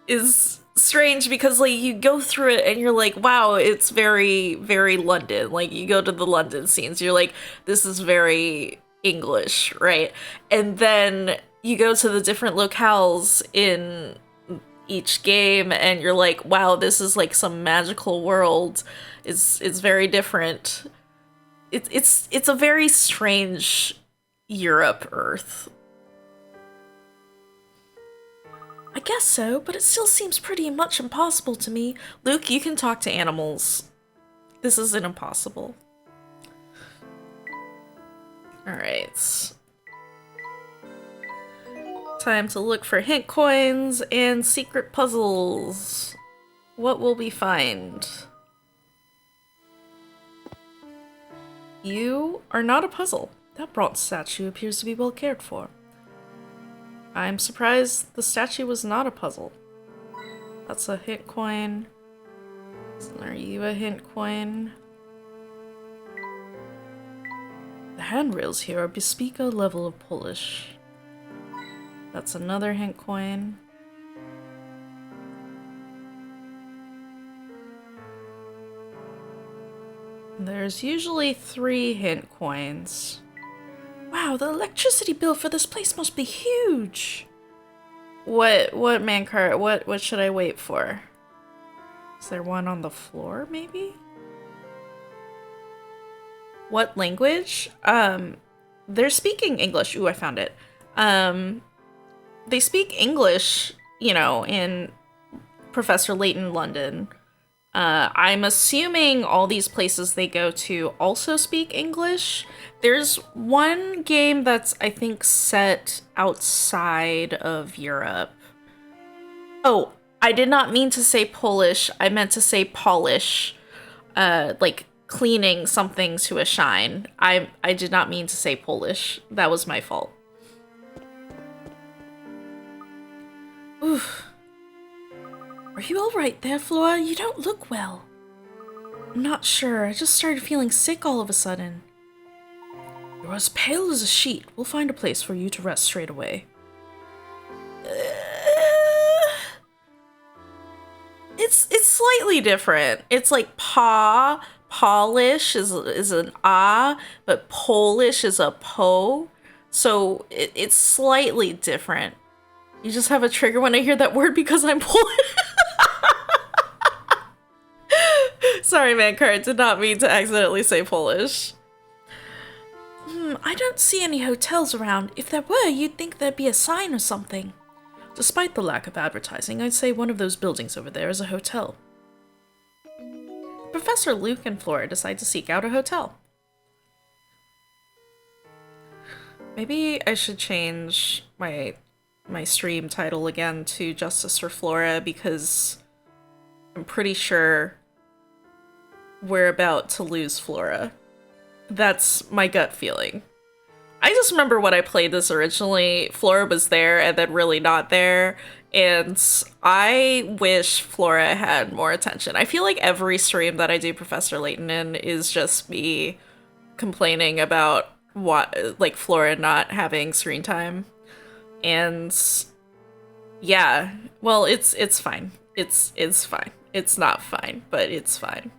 is strange because like you go through it and you're like, wow, it's very, very London. Like you go to the London scenes, you're like, this is very English, right? And then you go to the different locales in each game and you're like, wow, this is like some magical world. It's very different. It's a very strange Europe Earth. I guess so, but it still seems pretty much impossible to me. Luke, you can talk to animals. This isn't impossible. Alright. Time to look for hint coins and secret puzzles. What will we find? You are not a puzzle. That bronze statue appears to be well cared for. I'm surprised the statue was not a puzzle. That's a hint coin. Are you a hint coin? The handrails here are bespeak a level of polish. That's another hint coin. There's usually 3 hint coins. Wow, the electricity bill for this place must be huge. What mancart? What should I wait for? Is there one on the floor, maybe? What language? They're speaking English. Ooh, I found it. They speak English, you know, in Professor Layton, London. I'm assuming all these places they go to also speak English. There's one game that's, I think, set outside of Europe. Oh, I did not mean to say Polish. I meant to say polish. Like cleaning something to a shine. I did not mean to say Polish. That was my fault. Oof. Are you alright there, Flora? You don't look well. I'm not sure. I just started feeling sick all of a sudden. You're as pale as a sheet. We'll find a place for you to rest straight away. It's slightly different. It's like polish is an ah, but Polish is a po. So it's slightly different. You just have a trigger when I hear that word because I'm Polish. Sorry, Mancart, did not mean to accidentally say Polish. I don't see any hotels around. If there were, you'd think there'd be a sign or something. Despite the lack of advertising, I'd say one of those buildings over there is a hotel. Professor Luke and Flora decide to seek out a hotel. Maybe I should change my stream title again to Justice for Flora because I'm pretty sure we're about to lose Flora. That's my gut feeling. I just remember when I played this originally, Flora was there and then really not there, and I wish Flora had more attention. I feel like every stream that I do Professor Layton in is just me complaining about what, like, Flora not having screen time. And yeah, well, it's fine. It's fine. It's not fine, but it's fine.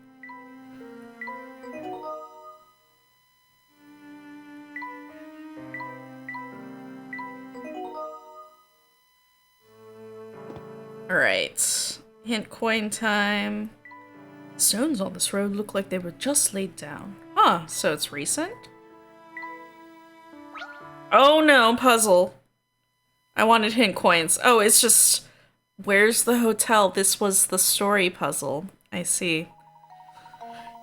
Alright, hint coin time. Stones on this road look like they were just laid down. Huh, so it's recent? Oh no, puzzle. I wanted hint coins. Oh, it's just, where's the hotel? This was the story puzzle. I see.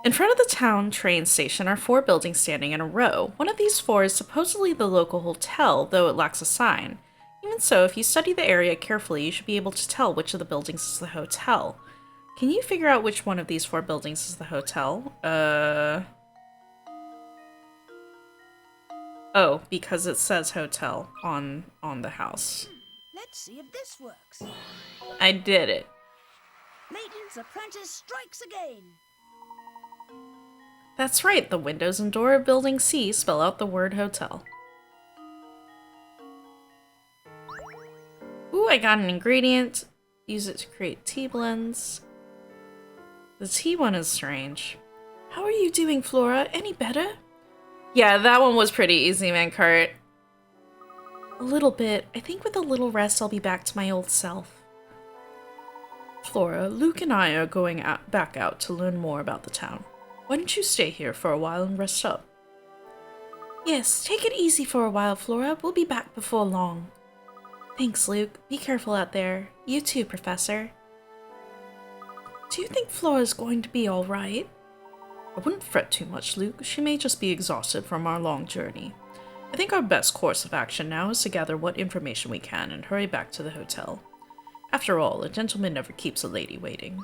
In front of the town train station are 4 buildings standing in a row. One of these 4 is supposedly the local hotel, though it lacks a sign. Even so, if you study the area carefully, you should be able to tell which of the buildings is the hotel. Can you figure out which one of these 4 buildings is the hotel? Oh, because it says hotel on the house. Let's see if this works. I did it. Layton's apprentice strikes again. That's right, the windows and door of building C spell out the word hotel. Ooh, I got an ingredient. Use it to create tea blends. The tea one is strange. How are you doing, Flora? Any better? Yeah, that one was pretty easy, Mancart. A little bit. I think with a little rest, I'll be back to my old self. Flora, Luke and I are going back out to learn more about the town. Why don't you stay here for a while and rest up? Yes, take it easy for a while, Flora. We'll be back before long. Thanks, Luke. Be careful out there. You too, Professor. Do you think Flora's going to be alright? I wouldn't fret too much, Luke. She may just be exhausted from our long journey. I think our best course of action now is to gather what information we can and hurry back to the hotel. After all, a gentleman never keeps a lady waiting.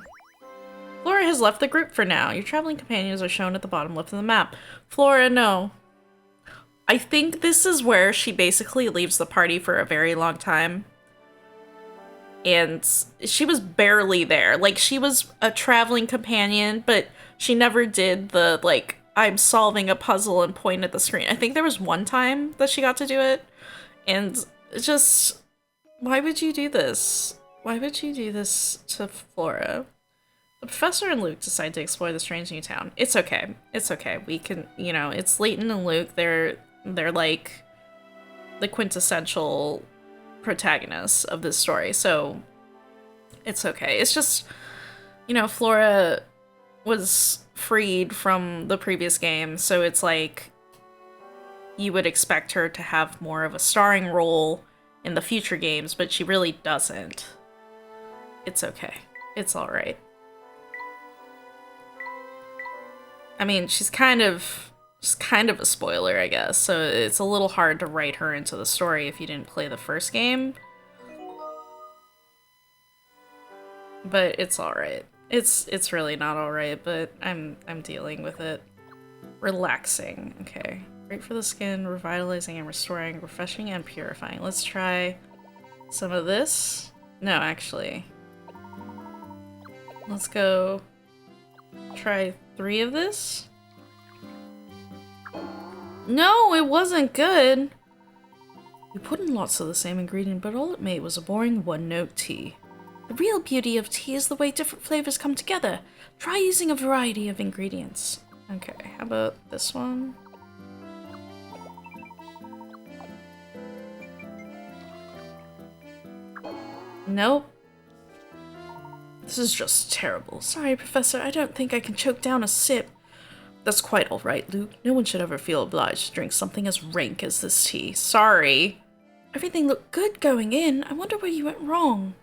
Flora has left the group for now. Your traveling companions are shown at the bottom left of the map. Flora, no. I think this is where she basically leaves the party for a very long time. And she was barely there. Like, she was a traveling companion, but she never did the, like, I'm solving a puzzle and point at the screen. I think there was one time that she got to do it. And just, why would you do this? Why would you do this to Flora? The professor and Luke decide to explore the strange new town. It's okay. It's okay. We can, you know, it's Layton and Luke. They're like the quintessential protagonists of this story, so it's okay. It's just, you know, Flora was freed from the previous game, so it's like you would expect her to have more of a starring role in the future games, but she really doesn't. It's okay. It's alright. I mean, she's kind of a spoiler, I guess, so it's a little hard to write her into the story if you didn't play the first game. But it's alright. It's really not alright, but I'm dealing with it. Relaxing. Okay. Great for the skin, revitalizing and restoring, refreshing and purifying. Let's try some of this. No, actually. Let's go try 3 of this. No, it wasn't good. We put in lots of the same ingredient, but all it made was a boring one-note tea. The real beauty of tea is the way different flavors come together. Try using a variety of ingredients. Okay, how about this one? Nope. This is just terrible. Sorry, Professor, I don't think I can choke down a sip. That's quite alright, Luke. No one should ever feel obliged to drink something as rank as this tea. Sorry. Everything looked good going in. I wonder where you went wrong.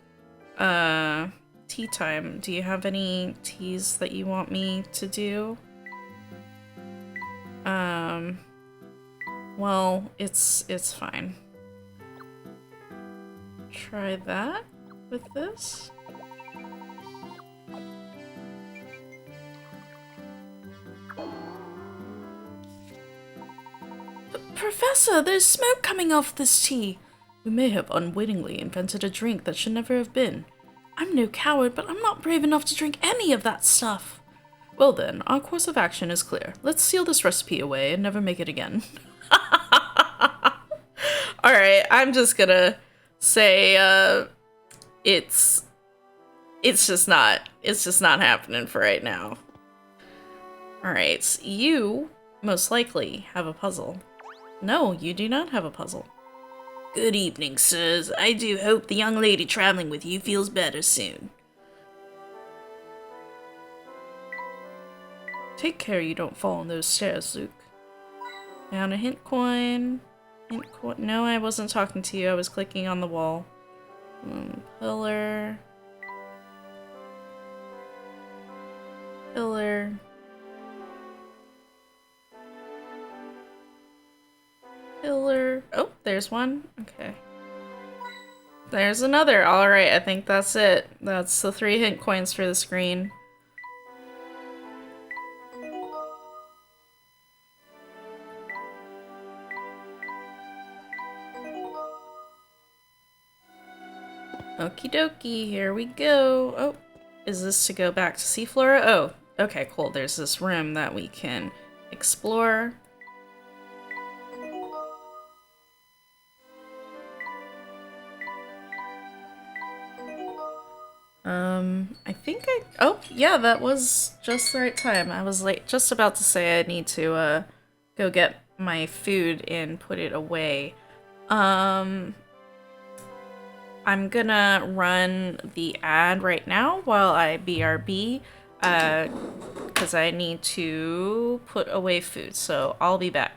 Tea time. Do you have any teas that you want me to do? Well, it's fine. Try that with this. Professor, there's smoke coming off this tea. We may have unwittingly invented a drink that should never have been. I'm no coward, but I'm not brave enough to drink any of that stuff. Well then, our course of action is clear. Let's seal this recipe away and never make it again. Alright, I'm just gonna say, it's just not happening for right now. Alright, you most likely have a puzzle. No, you do not have a puzzle. Good evening, sirs. I do hope the young lady traveling with you feels better soon. Take care you don't fall on those stairs, Luke. Down a hint coin. No, I wasn't talking to you. I was clicking on the wall. Pillar. Pillar. Pillar. Oh, there's one. Okay. There's another. Alright, I think that's it. That's the 3 hint coins for the screen. Okie dokie, here we go. Oh, is this to go back to see Flora? Oh, okay, cool. There's this room that we can explore. I think oh, yeah, that was just the right time. I was just about to say I need to, go get my food and put it away. I'm gonna run the ad right now while I BRB, because I need to put away food, so I'll be back.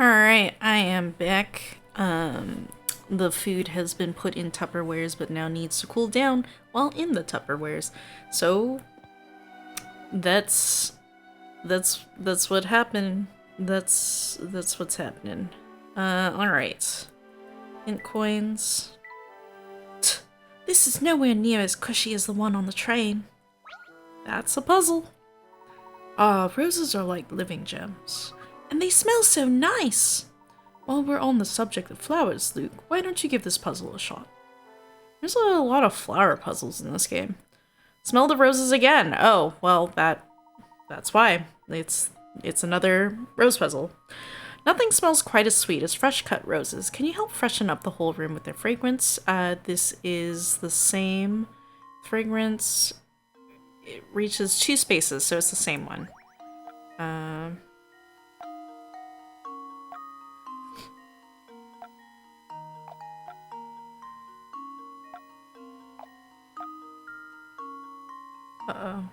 Alright, I am back. The food has been put in Tupperwares but now needs to cool down while in the Tupperwares. So that's what happened. That's what's happening. Alright. Hint coins. This is nowhere near as cushy as the one on the train. That's a puzzle. Roses are like living gems. And they smell so nice! While we're on the subject of flowers, Luke, why don't you give this puzzle a shot? There's a lot of flower puzzles in this game. Smell the roses again! Oh, well, that's why. It's another rose puzzle. Nothing smells quite as sweet as fresh-cut roses. Can you help freshen up the whole room with their fragrance? This is the same fragrance. It reaches 2 spaces, so it's the same one. Uh-oh.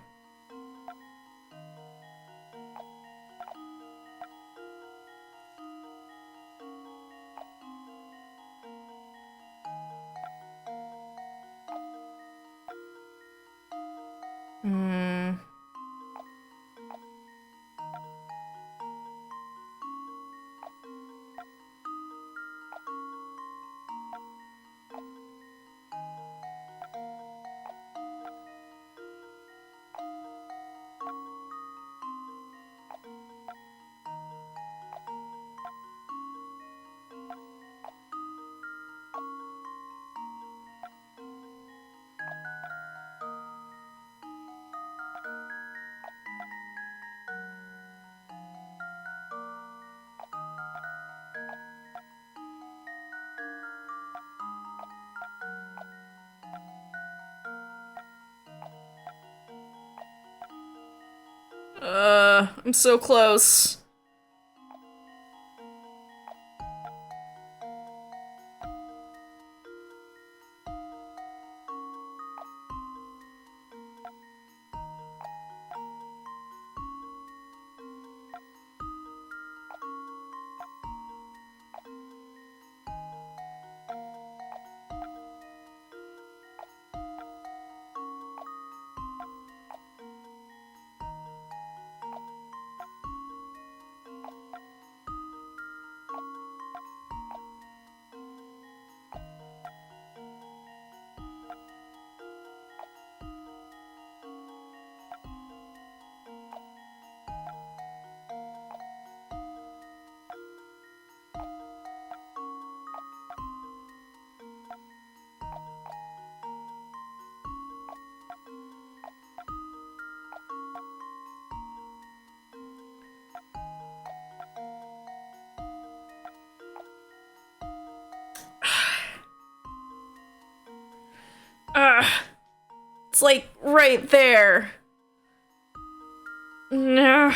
I'm so close. It's like right there. No.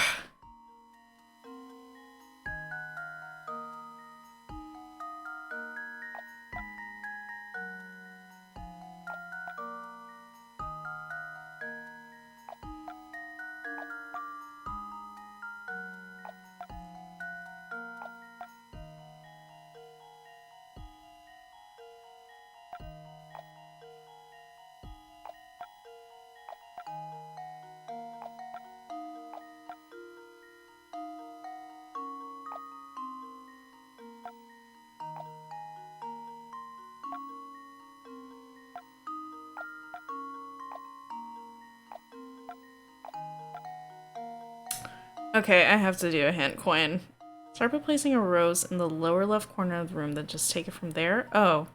Okay, I have to do a hint coin. Start by placing a rose in the lower left corner of the room, then just take it from there. Oh.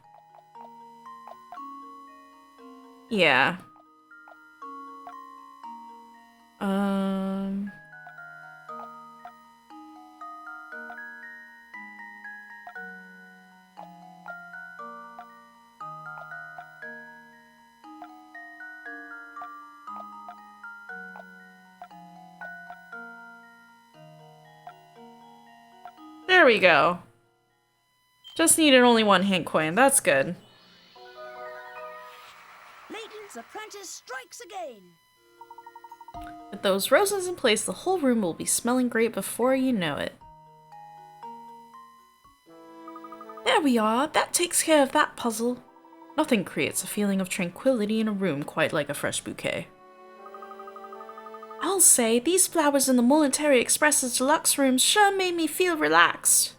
Yeah. There we go. Just needed only 1 hint coin. That's good. Layton's apprentice strikes again. With those roses in place, the whole room will be smelling great before you know it. There we are. That takes care of that puzzle. Nothing creates a feeling of tranquility in a room quite like a fresh bouquet. I'll say, these flowers in the Military Express's deluxe rooms sure made me feel relaxed.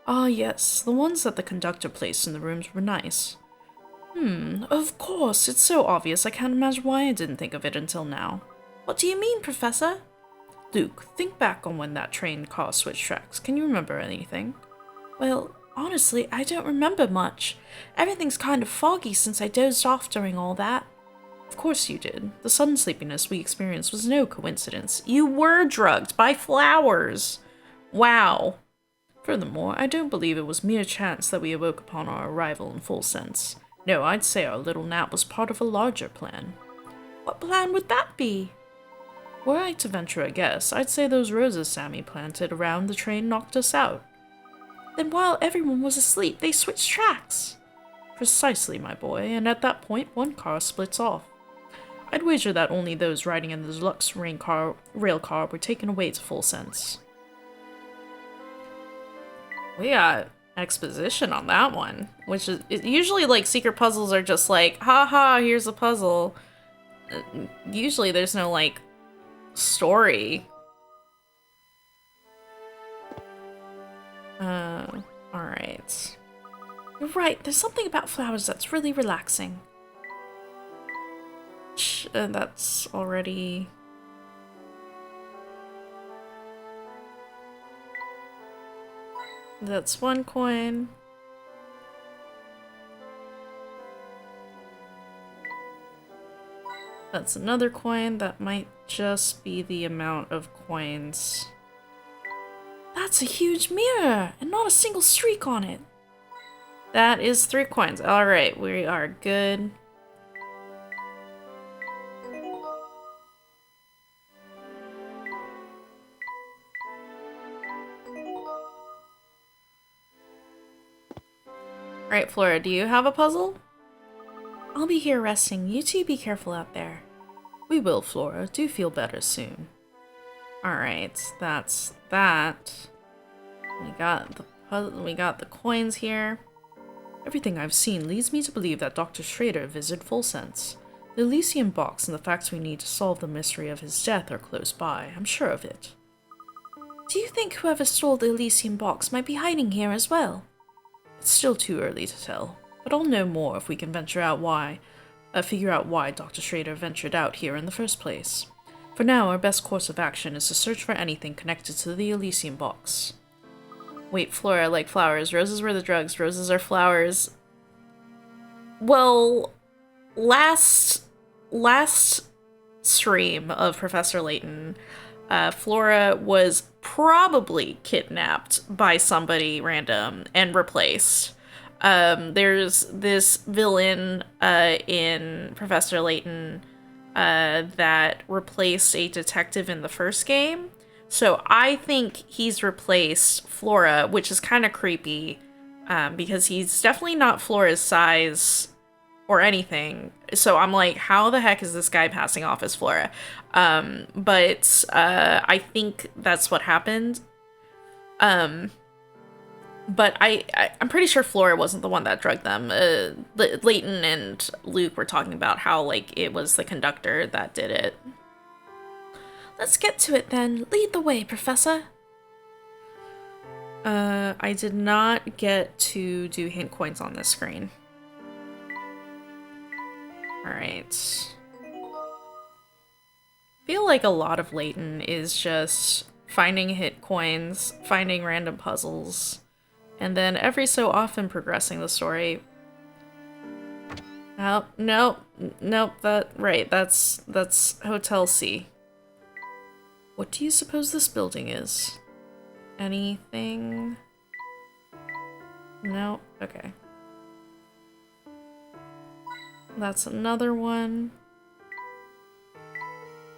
Ah yes, the ones that the conductor placed in the rooms were nice. Of course, it's so obvious I can't imagine why I didn't think of it until now. What do you mean, Professor? Luke, think back on when that train car switched tracks. Can you remember anything? Well, honestly, I don't remember much. Everything's kind of foggy since I dozed off during all that. Of course you did. The sudden sleepiness we experienced was no coincidence. You were drugged by flowers! Wow. Furthermore, I don't believe it was mere chance that we awoke upon our arrival in full sense. No, I'd say our little nap was part of a larger plan. What plan would that be? Were I to venture a guess, I'd say those roses Sammy planted around the train knocked us out. Then while everyone was asleep, they switched tracks. Precisely, my boy, and at that point, one car splits off. I'd wager that only those riding in the deluxe rail car were taken away to full sense. We got exposition on that one, which is usually like secret puzzles are just like, haha, here's a puzzle. Usually there's no like story. Alright. You're right, there's something about flowers that's really relaxing. That's already... That's one coin. That's another coin. That might just be the amount of coins. That's a huge mirror, and not a single streak on it. That is 3 coins. Alright, we are good. Alright, Flora, do you have a puzzle? I'll be here resting. You two be careful out there. We will, Flora. Do feel better soon. Alright, that's that. We got the coins here. Everything I've seen leads me to believe that Dr. Schrader visited Full Sense. The Elysium Box and the facts we need to solve the mystery of his death are close by. I'm sure of it. Do you think whoever stole the Elysium Box might be hiding here as well? It's still too early to tell, but I'll know more if we can figure out why Dr. Schrader ventured out here in the first place. For now, our best course of action is to search for anything connected to the Elysium Box. Wait, Flora, like flowers. Roses were the drugs. Roses are flowers. Well, last stream of Professor Layton, Flora was probably kidnapped by somebody random and replaced. There's this villain in Professor Layton that replaced a detective in the first game. So I think he's replaced Flora, which is kind of creepy because he's definitely not Flora's size or anything. So I'm like, how the heck is this guy passing off as Flora? But I think that's what happened. But I'm pretty sure Flora wasn't the one that drugged them. Layton and Luke were talking about how like it was the conductor that did it. Let's get to it then. Lead the way, Professor. I did not get to do hint coins on this screen. Alright. I feel like a lot of Layton is just finding hit coins, finding random puzzles, and then every so often progressing the story. Oh, nope, that's Hotel C. What do you suppose this building is? Anything? No? Okay. That's another one.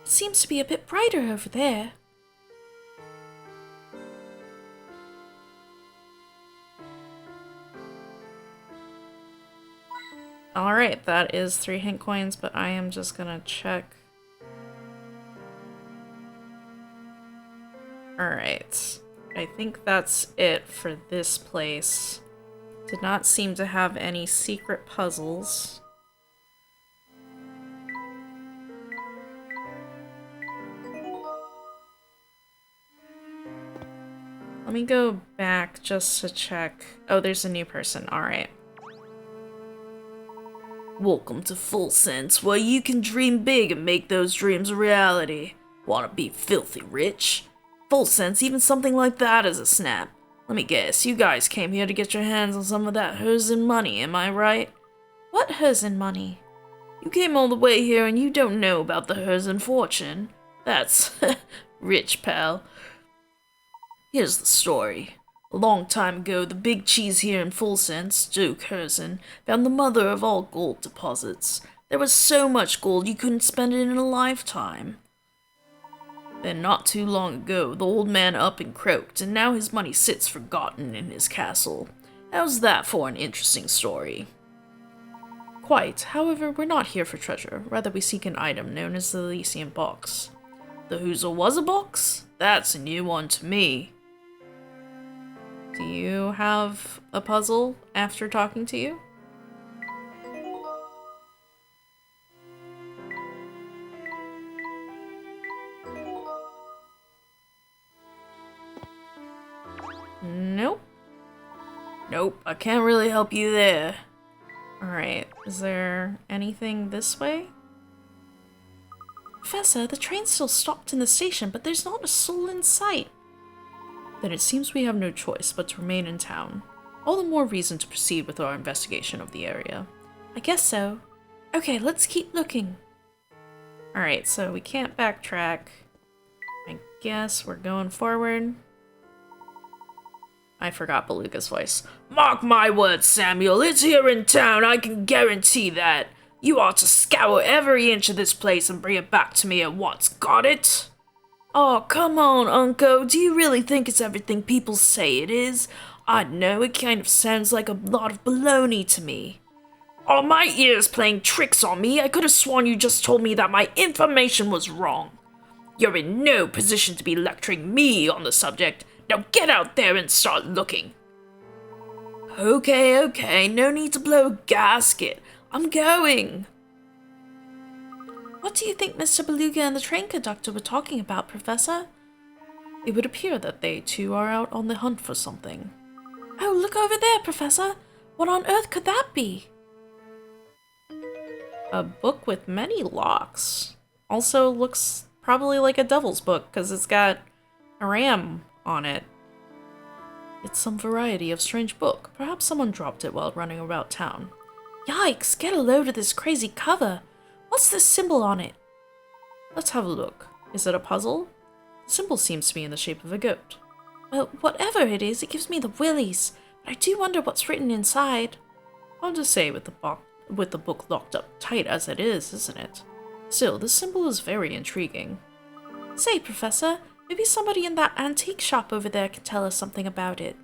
It seems to be a bit brighter over there. Alright, that is 3 hint coins, but I am just gonna check. Alright. I think that's it for this place. Did not seem to have any secret puzzles. Let me go back just to check. Oh, there's a new person. Alright. Welcome to Full Sense, where you can dream big and make those dreams a reality. Wanna be filthy rich? Full Sense, even something like that is a snap. Let me guess, you guys came here to get your hands on some of that Herzen money, am I right? What Herzen money? You came all the way here and you don't know about the Herzen fortune. That's rich, pal. Here's the story. A long time ago, the big cheese here in Full Sense, Duke Herzen, found the mother of all gold deposits. There was so much gold you couldn't spend it in a lifetime. Then not too long ago, the old man up and croaked, and now his money sits forgotten in his castle. How's that for an interesting story? Quite. However, we're not here for treasure. Rather, we seek an item known as the Elysian Box. The who's was a box? That's a new one to me. Do you have a puzzle after talking to you? Nope. Nope, I can't really help you there. Alright, is there anything this way? Professor, the train's still stopped in the station, but there's not a soul in sight. Then it seems we have no choice but to remain in town. All the more reason to proceed with our investigation of the area. I guess so. Okay, let's keep looking. Alright, so we can't backtrack. I guess we're going forward. I forgot Beluga's voice. Mark my words, Samuel, it's here in town, I can guarantee that. You ought to scour every inch of this place and bring it back to me at once, got it? Oh, come on, Uncle, do you really think it's everything people say it is? I know, it kind of sounds like a lot of baloney to me. Are my ears playing tricks on me? I could have sworn you just told me that my information was wrong. You're in no position to be lecturing me on the subject. Now get out there and start looking. Okay, no need to blow a gasket. I'm going. What do you think Mr. Beluga and the train conductor were talking about, Professor? It would appear that they too are out on the hunt for something. Oh, look over there, Professor. What on earth could that be? A book with many locks. Also looks probably like a devil's book, because it's got a ram on it. It's some variety of strange book. Perhaps someone dropped it while running about town. Yikes, get a load of this crazy cover. What's this symbol on it? Let's have a look. Is it a puzzle? The symbol seems to be in the shape of a goat. Well, whatever it is, it gives me the willies. But I do wonder what's written inside. Hard to say with the book locked up tight as it is, isn't it? Still, this symbol is very intriguing. Say, Professor, maybe somebody in that antique shop over there can tell us something about it.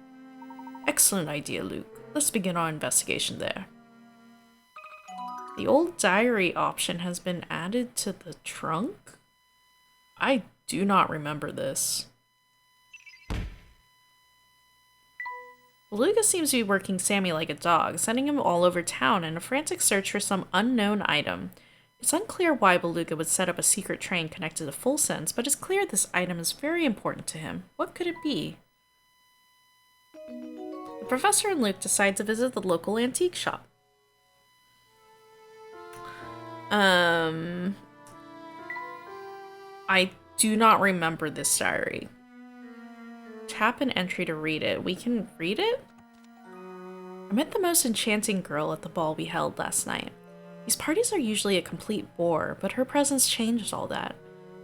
Excellent idea, Luke. Let's begin our investigation there. The old diary option has been added to the trunk? I do not remember this. Beluga seems to be working Sammy like a dog, sending him all over town in a frantic search for some unknown item. It's unclear why Beluga would set up a secret train connected to Full Sense, but it's clear this item is very important to him. What could it be? The professor and Luke decide to visit the local antique shop. I do not remember this diary. Tap an entry to read it. We can read it? I met the most enchanting girl at the ball we held last night. These parties are usually a complete bore, but her presence changed all that.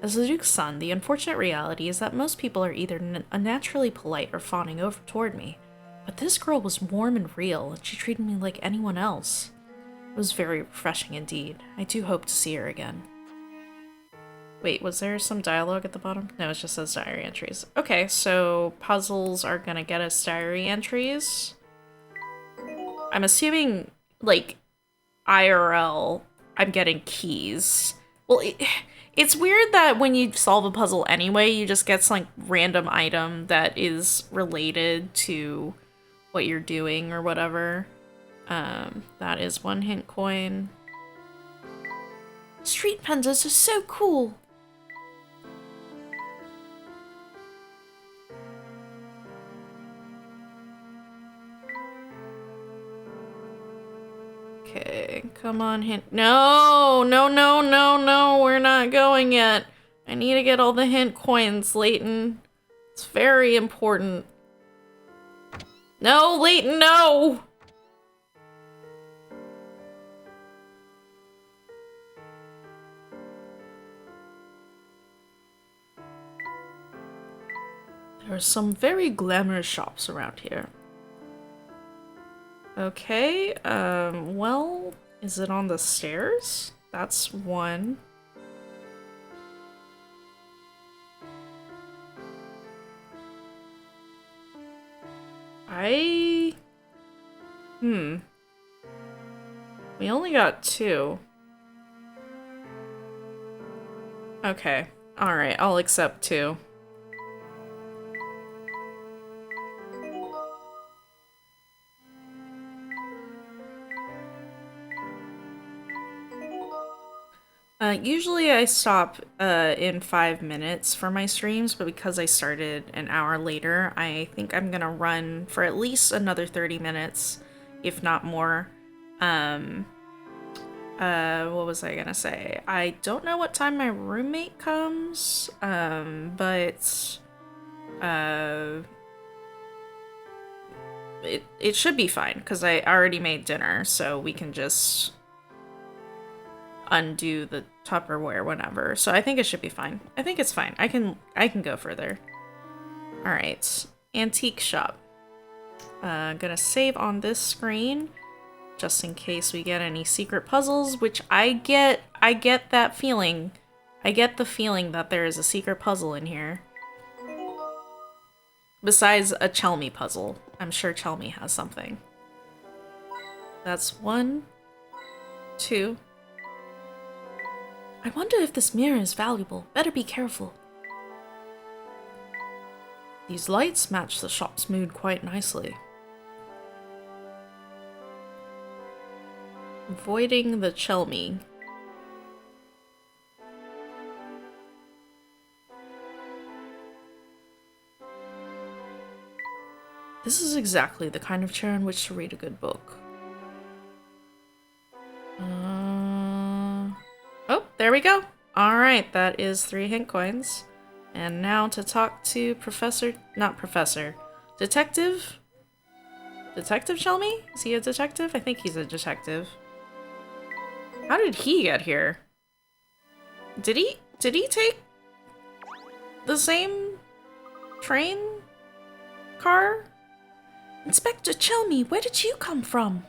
As the Duke's son, the unfortunate reality is that most people are either unnaturally polite or fawning over toward me. But this girl was warm and real, and she treated me like anyone else. It was very refreshing indeed. I do hope to see her again. Wait, was there some dialogue at the bottom? No, it just says diary entries. Okay, so puzzles are gonna get us diary entries. I'm assuming, like, IRL, I'm getting keys. Well, it's weird that when you solve a puzzle anyway, you just get some, like, random item that is related to what you're doing or whatever. That is 1 hint coin. Street pandas are so cool. Okay, come on, hint. No, no, no, no, no, we're not going yet. I need to get all the hint coins, Layton. It's very important. No, Layton, no! There are some very glamorous shops around here. Okay, well, is it on the stairs? That's 1. We only got 2. Okay, alright, I'll accept 2. Usually I stop in 5 minutes for my streams, but because I started an hour later, I think I'm gonna run for at least another 30 minutes, if not more. What was I gonna say? I don't know what time my roommate comes, but it should be fine, because I already made dinner, so we can just undo the Tupperware whenever. So I think it should be fine. I think it's fine. I can go further. Alright. Antique shop. Gonna save on this screen, just in case we get any secret puzzles, which I get that feeling. I get the feeling that there is a secret puzzle in here. Besides a Chelmy puzzle. I'm sure Chelmy has something. That's 1, 2. I wonder if this mirror is valuable. Better be careful. These lights match the shop's mood quite nicely. Avoiding the Chelmy. This is exactly the kind of chair in which to read a good book. Oh, there we go. Alright, that is 3 hint coins. And now to talk to Detective? Detective Chelmy? Is he a detective? I think he's a detective. How did he get here? Did he take the same train car? Inspector Chelmy, where did you come from?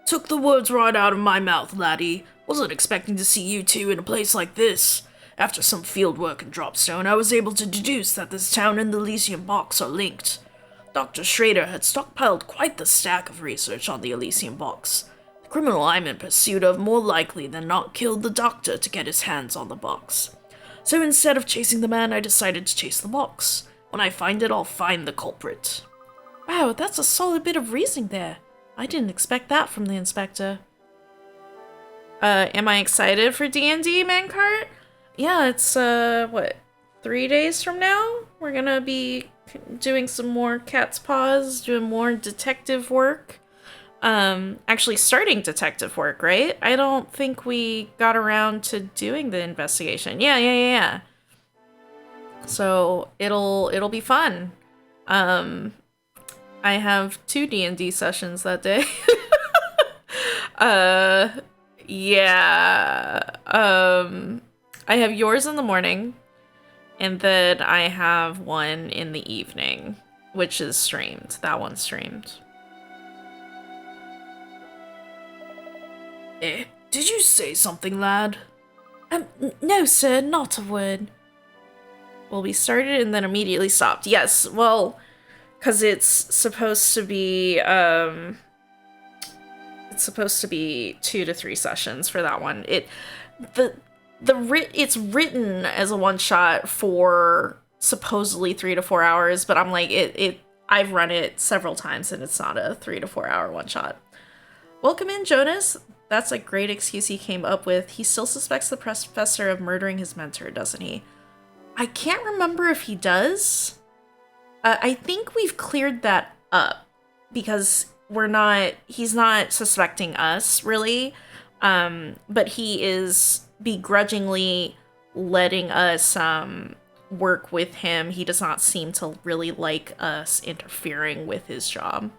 Took the words right out of my mouth, laddie. Wasn't expecting to see you two in a place like this. After some field work in Dropstone, I was able to deduce that this town and the Elysium Box are linked. Dr. Schrader had stockpiled quite the stack of research on the Elysium Box. The criminal I'm in pursuit of more likely than not killed the doctor to get his hands on the box. So instead of chasing the man, I decided to chase the box. When I find it, I'll find the culprit. Wow, that's a solid bit of reasoning there. I didn't expect that from the inspector. Am I excited for D&D, Mancart? Yeah, it's, what, 3 days from now? We're gonna be doing some more cat's paws, doing more detective work. Actually starting detective work, right? I don't think we got around to doing the investigation. Yeah. So, it'll be fun. I have 2 D&D sessions that day. Yeah. I have yours in the morning, and then I have one in the evening, which is streamed. That one's streamed. Did you say something, lad? No, sir, not a word. Well, we started and then immediately stopped. Yes, well, because it's supposed to be, it's supposed to be 2 to 3 sessions for that one. It's written as a one-shot for supposedly 3 to 4 hours, but I'm like, I've run it several times and it's not a 3 to 4 hour one shot. Welcome in, Jonas. That's a great excuse he came up with. He still suspects the professor of murdering his mentor, doesn't he? I can't remember if he does. I think we've cleared that up because he's not suspecting us, really. But he is begrudgingly letting us work with him. He does not seem to really like us interfering with his job.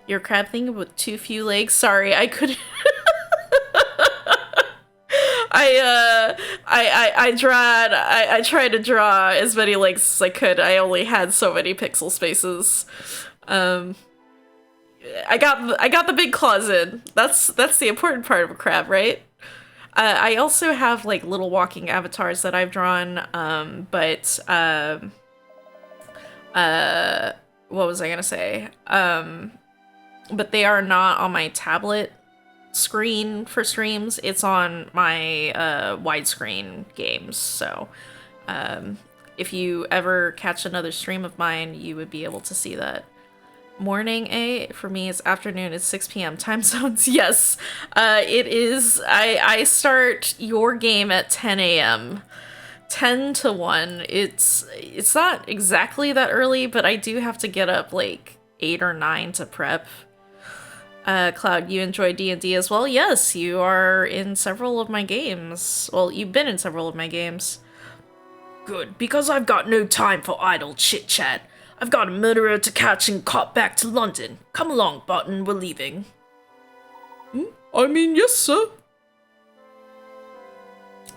Your crab thing with too few legs? Sorry, I couldn't. I tried to draw as many legs as I could. I only had so many pixel spaces. I got the big claws in. That's the important part of a crab, right? I also have like little walking avatars that I've drawn. But what was I gonna say? But they are not on my tablet screen for streams. It's on my widescreen games. So if you ever catch another stream of mine, you would be able to see that. Morning, for me it's afternoon. It's 6 p.m. time zones. Yes, it is. I start your game at 10 a.m. 10 to 1. It's not exactly that early, but I do have to get up like 8 or 9 to prep. Cloud, you enjoy D&D as well? Yes, you are in several of my games. Well, you've been in several of my games. Good, because I've got no time for idle chit-chat. I've got a murderer to catch and cop back to London. Come along, Barton, we're leaving. I mean, yes, sir.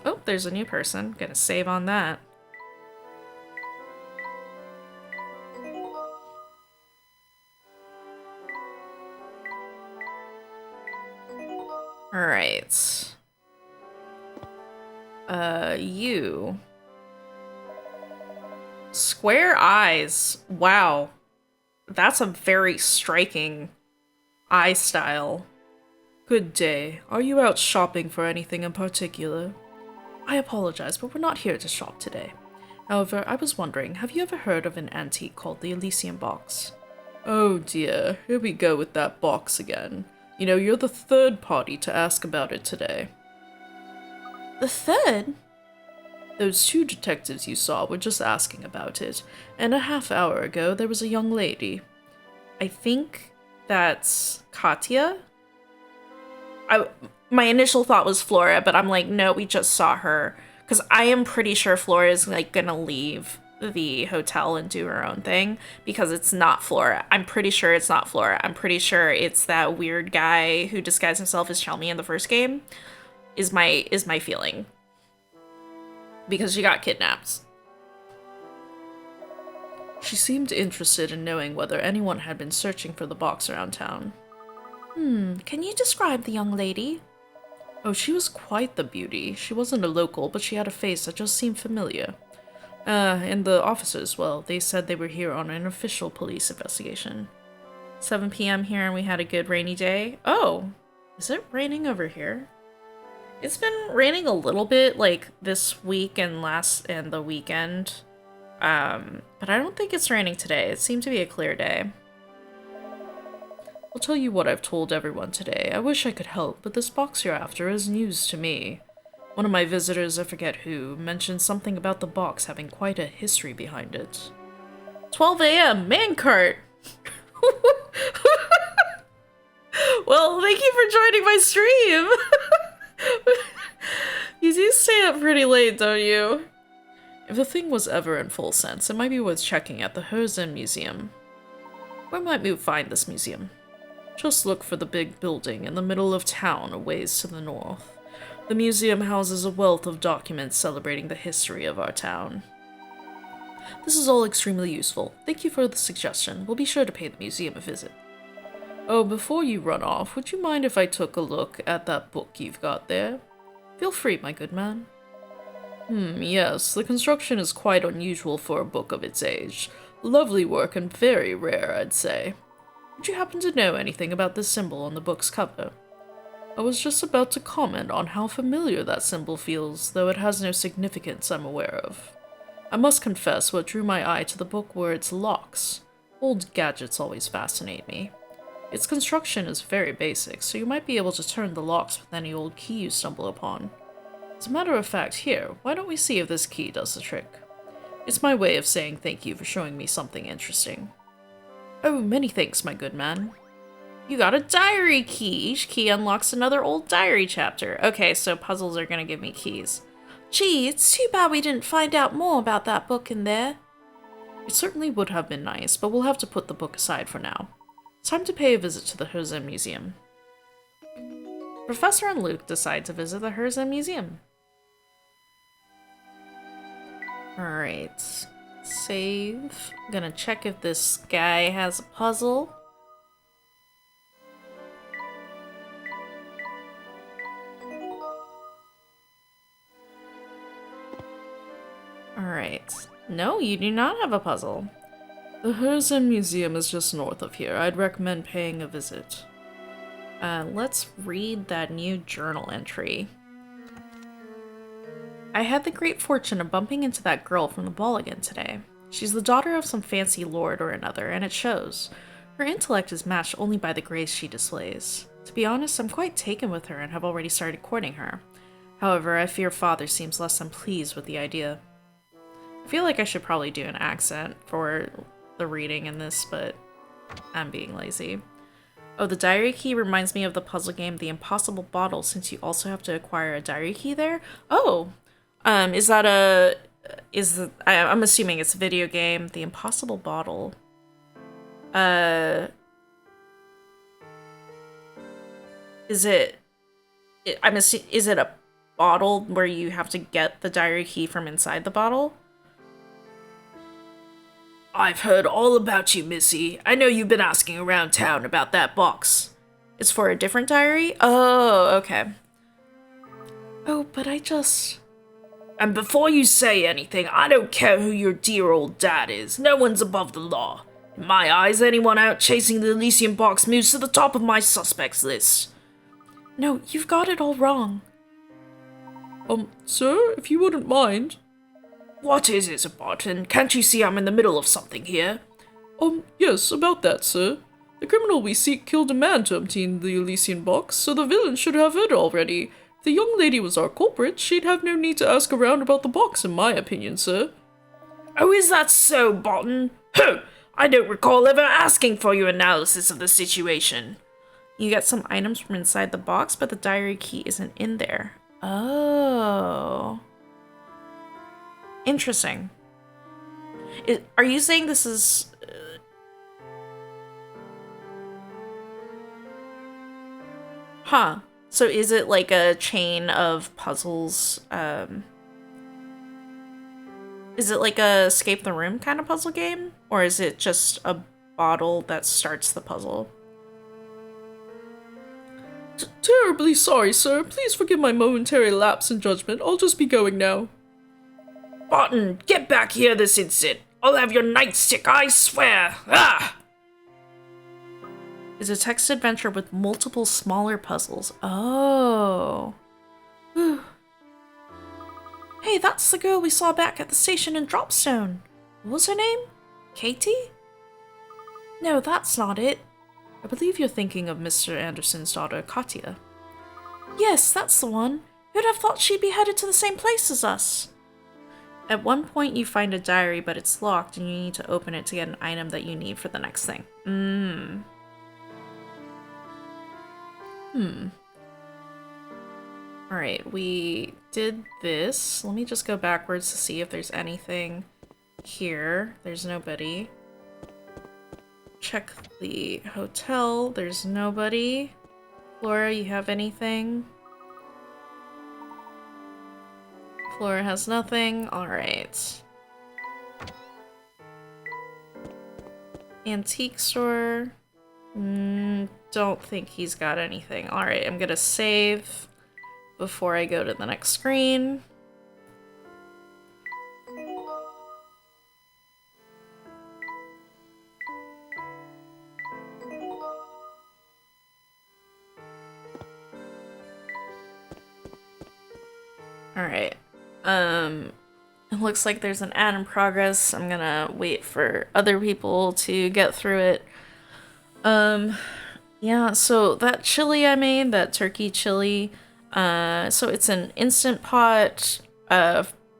Oh, there's a new person. Gonna save on that. Alright. You. Square eyes. Wow. That's a very striking eye style. Good day. Are you out shopping for anything in particular? I apologize, but we're not here to shop today. However, I was wondering, have you ever heard of an antique called the Elysium Box? Oh dear, here we go with that box again. You know, you're the third party to ask about it today. The third? Those two detectives you saw were just asking about it, and a half hour ago there was a young lady. I think that's Katya? My initial thought was Flora, but I'm like, no, we just saw her. Because I am pretty sure Flora is like gonna leave the hotel and do her own thing, because it's not Flora. I'm pretty sure it's not Flora. I'm pretty sure it's that weird guy who disguised himself as Shelmy in the first game, is my feeling. Because she got kidnapped. She seemed interested in knowing whether anyone had been searching for the box around town. Can you describe the young lady? Oh, she was quite the beauty. She wasn't a local, but she had a face that just seemed familiar. And the officers, well, they said they were here on an official police investigation. 7 p.m. here and we had a good rainy day. Oh, is it raining over here? It's been raining a little bit, like, this week and the weekend. But I don't think it's raining today. It seemed to be a clear day. I'll tell you what I've told everyone today. I wish I could help, but this box you're after is news to me. One of my visitors, I forget who, mentioned something about the box having quite a history behind it. 12 a.m. man cart! Well, thank you for joining my stream! You do stay up pretty late, don't you? If the thing was ever in full sense, it might be worth checking at the Herzen Museum. Where might we find this museum? Just look for the big building in the middle of town a ways to the north. The museum houses a wealth of documents celebrating the history of our town. This is all extremely useful. Thank you for the suggestion. We'll be sure to pay the museum a visit. Oh, before you run off, would you mind if I took a look at that book you've got there? Feel free, my good man. Yes, the construction is quite unusual for a book of its age. Lovely work and very rare, I'd say. Would you happen to know anything about this symbol on the book's cover? I was just about to comment on how familiar that symbol feels, though it has no significance I'm aware of. I must confess what drew my eye to the book were its locks. Old gadgets always fascinate me. Its construction is very basic, so you might be able to turn the locks with any old key you stumble upon. As a matter of fact, here, why don't we see if this key does the trick? It's my way of saying thank you for showing me something interesting. Oh, many thanks, my good man. You got a diary key! Each key unlocks another old diary chapter. Okay, so puzzles are gonna give me keys. Gee, it's too bad we didn't find out more about that book in there. It certainly would have been nice, but we'll have to put the book aside for now. It's time to pay a visit to the Herzen Museum. Professor and Luke decide to visit the Herzen Museum. Alright. Save. I'm gonna check if this guy has a puzzle. Alright. No, you do not have a puzzle. The Herzen Museum is just north of here. I'd recommend paying a visit. Let's read that new journal entry. I had the great fortune of bumping into that girl from the ball again today. She's the daughter of some fancy lord or another, and it shows. Her intellect is matched only by the grace she displays. To be honest, I'm quite taken with her and have already started courting her. However, I fear father seems less than pleased with the idea. I feel like I should probably do an accent for the reading in this, but I'm being lazy. Oh, the diary key reminds me of the puzzle game The Impossible Bottle, since you also have to acquire a diary key there. Oh, I'm assuming it's a video game, The Impossible Bottle. Is it a bottle where you have to get the diary key from inside the bottle? I've heard all about you, Missy. I know you've been asking around town about that box. It's for a different diary? Oh, okay. Oh, but I just... And before you say anything, I don't care who your dear old dad is. No one's above the law. In my eyes, anyone out chasing the Elysian box moves to the top of my suspects list. No, you've got it all wrong. Sir, if you wouldn't mind. What is it, Barton? Can't you see I'm in the middle of something here? Yes, about that, sir. The criminal we seek killed a man to obtain the Elysian box, so the villain should have it already. If the young lady was our culprit, she'd have no need to ask around about the box, in my opinion, sir. Oh, is that so, Barton? Huh! I don't recall ever asking for your analysis of the situation. You get some items from inside the box, but the diary key isn't in there. Oh. Interesting. Are you saying this is... Huh. So is it like a chain of puzzles? Is it like a escape the room kind of puzzle game? Or is it just a bottle that starts the puzzle? Terribly sorry, sir. Please forgive my momentary lapse in judgment. I'll just be going now. Barton, get back here this instant. I'll have your nightstick, I swear. Ah! Is a text adventure with multiple smaller puzzles. Oh. Hey, that's the girl we saw back at the station in Dropstone. What was her name? Katie? No, that's not it. I believe you're thinking of Mr. Anderson's daughter, Katya. Yes, that's the one. Who'd have thought she'd be headed to the same place as us? At one point, you find a diary, but it's locked, and you need to open it to get an item that you need for the next thing. Alright, we did this. Let me just go backwards to see if there's anything here. There's nobody. Check the hotel. There's nobody. Flora, you have anything? Flora has nothing. Alright. Antique store. Don't think he's got anything. Alright, I'm gonna save before I go to the next screen. Alright. It looks like there's an ad in progress. I'm gonna wait for other people to get through it. Yeah, so that chili I made, that turkey chili, so it's an Instant Pot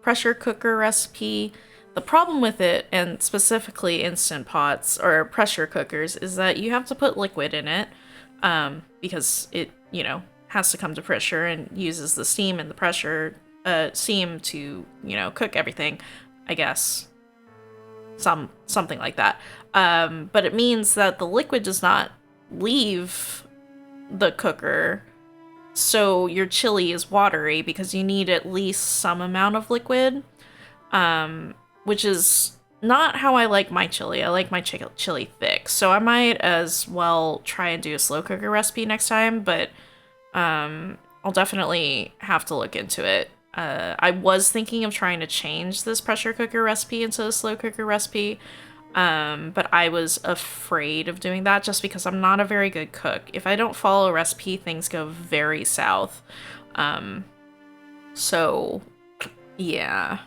pressure cooker recipe. The problem with it, and specifically Instant Pots or pressure cookers, is that you have to put liquid in it, because it, has to come to pressure and uses the steam and the pressure, steam to, cook everything, I guess. Something like that. But it means that the liquid does not leave the cooker, so your chili is watery because you need at least some amount of liquid, which is not how I like my chili. I like my chili thick, so I might as well try and do a slow cooker recipe next time, but I'll definitely have to look into it. I was thinking of trying to change this pressure cooker recipe into a slow cooker recipe, but I was afraid of doing that just because I'm not a very good cook. If I don't follow a recipe, things go very south. So, yeah.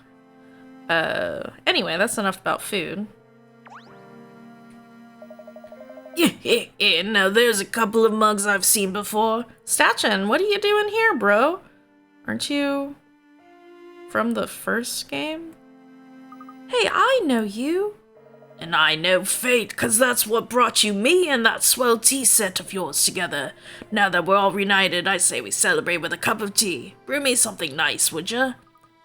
Anyway, that's enough about food. Yeah, now there's a couple of mugs I've seen before. Stachin, what are you doing here, bro? Aren't you from the first game? Hey, I know you. And I know fate, 'cause that's what brought you me and that swell tea set of yours together. Now that we're all reunited, I say we celebrate with a cup of tea. Brew me something nice, would ya?